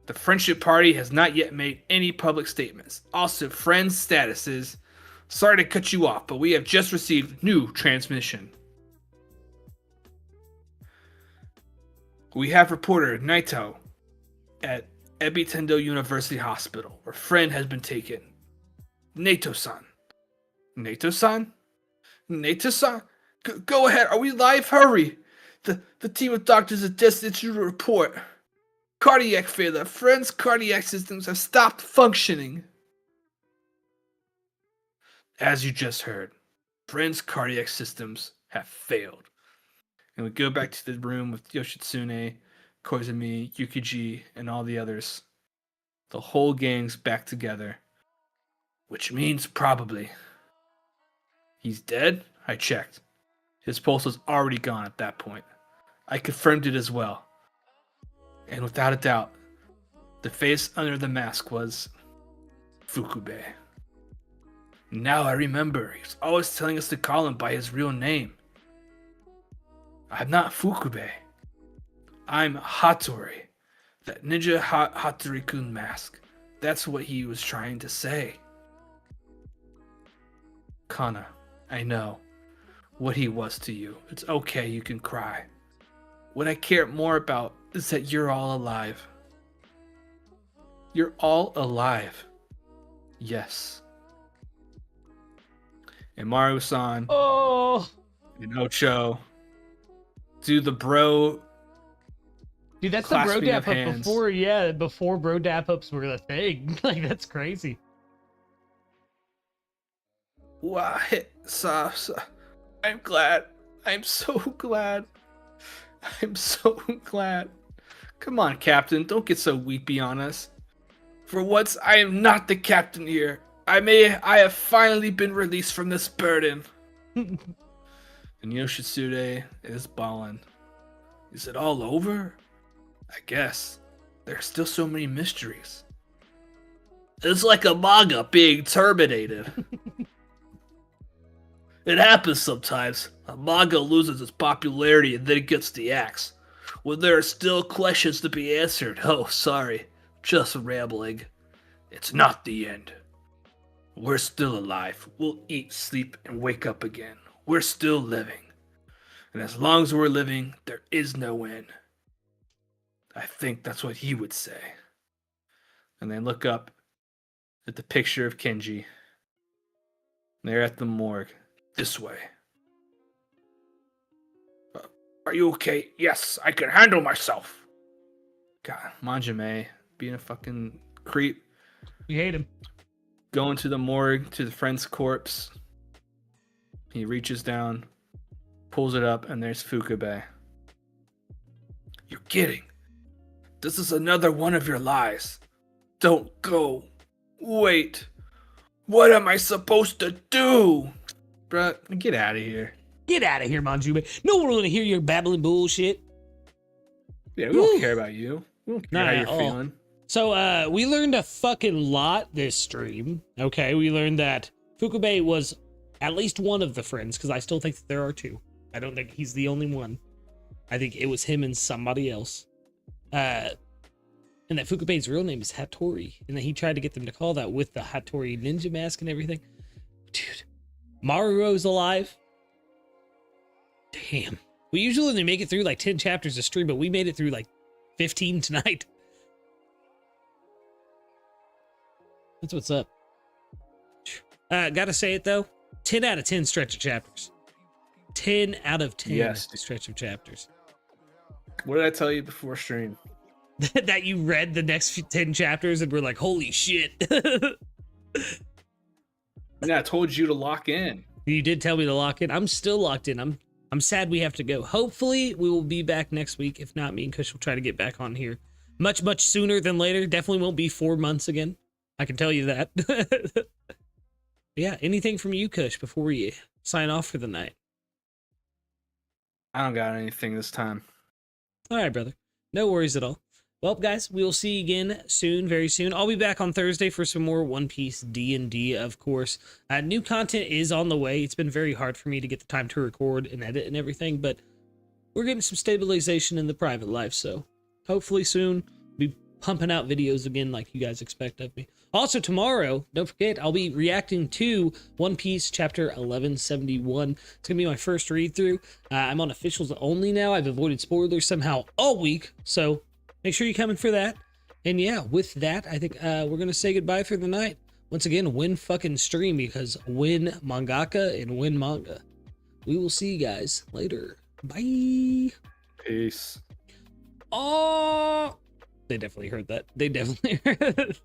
The Friendship Party has not yet made any public statements. Also, Friend's status is... Sorry to cut you off, but we have just received new transmission. We have reporter Naito at Ebitendo University Hospital, where Friend has been taken. Naito-san. Naito-san? Naito-san? Go ahead, are we live? Hurry! The team of doctors have just issued a report. Cardiac failure. Friend's cardiac systems have stopped functioning. As you just heard, Friend's cardiac systems have failed. And we go back to the room with Yoshitsune, Koizumi, Yukiji, and all the others. The whole gang's back together. Which means probably. He's dead? I checked. His pulse was already gone at that point. I confirmed it as well. And without a doubt, the face under the mask was Fukube. Now I remember, he was always telling us to call him by his real name. I'm not Fukube. I'm Hattori. That ninja Hattori-kun mask. That's what he was trying to say. Kana, I know what he was to you. It's okay, you can cry. What I care more about is that you're all alive. You're all alive. Yes. And Maru-san and Ocho do the bro. Dude, that's the bro clasping dap of up hands. before bro dap ups were a thing. Like, that's crazy. Why, Sasa? I'm glad. I'm so glad. I'm so glad. Come on, Captain. Don't get so weepy on us. For once, I am not the captain here. I have finally been released from this burden. And Yoshitsune is bawling. Is it all over? I guess. There are still so many mysteries. It's like a manga being terminated. It happens sometimes. A manga loses its popularity and then it gets the axe. When there are still questions to be answered. Oh, sorry. Just rambling. It's not the end. We're still alive. We'll eat, sleep, and wake up again. We're still living. And as long as we're living, there is no end. I think that's what he would say. And then look up at the picture of Kenji. They're at the morgue. This way. Are you okay? Yes, I can handle myself. God, Manjime being a fucking creep. We hate him. Going to the morgue to the friend's corpse. He reaches down, pulls it up, and there's Fukube. You're kidding. This is another one of your lies. Don't go. Wait. What am I supposed to do? Bruh, get out of here. Get out of here, Manjube. No one want to hear your babbling bullshit. Yeah, we don't care about you. We don't care Not how at you're all. feeling. So we learned a fucking lot this stream. Okay, we learned that Fukube was at least one of the friends, because I still think that there are two. I don't think he's the only one. I think it was him and somebody else. And that Fukube's real name is Hattori, and that he tried to get them to call that with the Hattori ninja mask and everything. Dude, Maruo's alive. Damn. We usually only make it through like 10 chapters a stream, but we made it through like 15 tonight. That's what's up. Gotta say it though, 10 out of 10 stretch of chapters. 10 out of 10 Yes. stretch of chapters. What did I tell you before stream? That you read the next 10 chapters and were like, holy shit. Yeah, I told you to lock in. You did tell me to lock in. I'm still locked in. I'm sad we have to go. Hopefully we will be back next week. If not, me and Kush will try to get back on here much sooner than later. Definitely won't be 4 months again. I can tell you that. Yeah, anything from you, Kush, before we sign off for the night? I don't got anything this time. All right, brother. No worries at all. Well, guys, we will see you again soon, very soon. I'll be back on Thursday for some more One Piece D&D, of course. New content is on the way. It's been very hard for me to get the time to record and edit and everything, but we're getting some stabilization in the private life, so hopefully soon be pumping out videos again like you guys expect of me. Also, tomorrow, don't forget, I'll be reacting to One Piece Chapter 1171. It's going to be my first read-through. I'm on officials only now. I've avoided spoilers somehow all week, so make sure you come in for that. And yeah, with that, I think we're going to say goodbye for the night. Once again, win fucking stream, because win mangaka and win manga. We will see you guys later. Bye. Peace. Oh, they definitely heard that. They definitely heard it.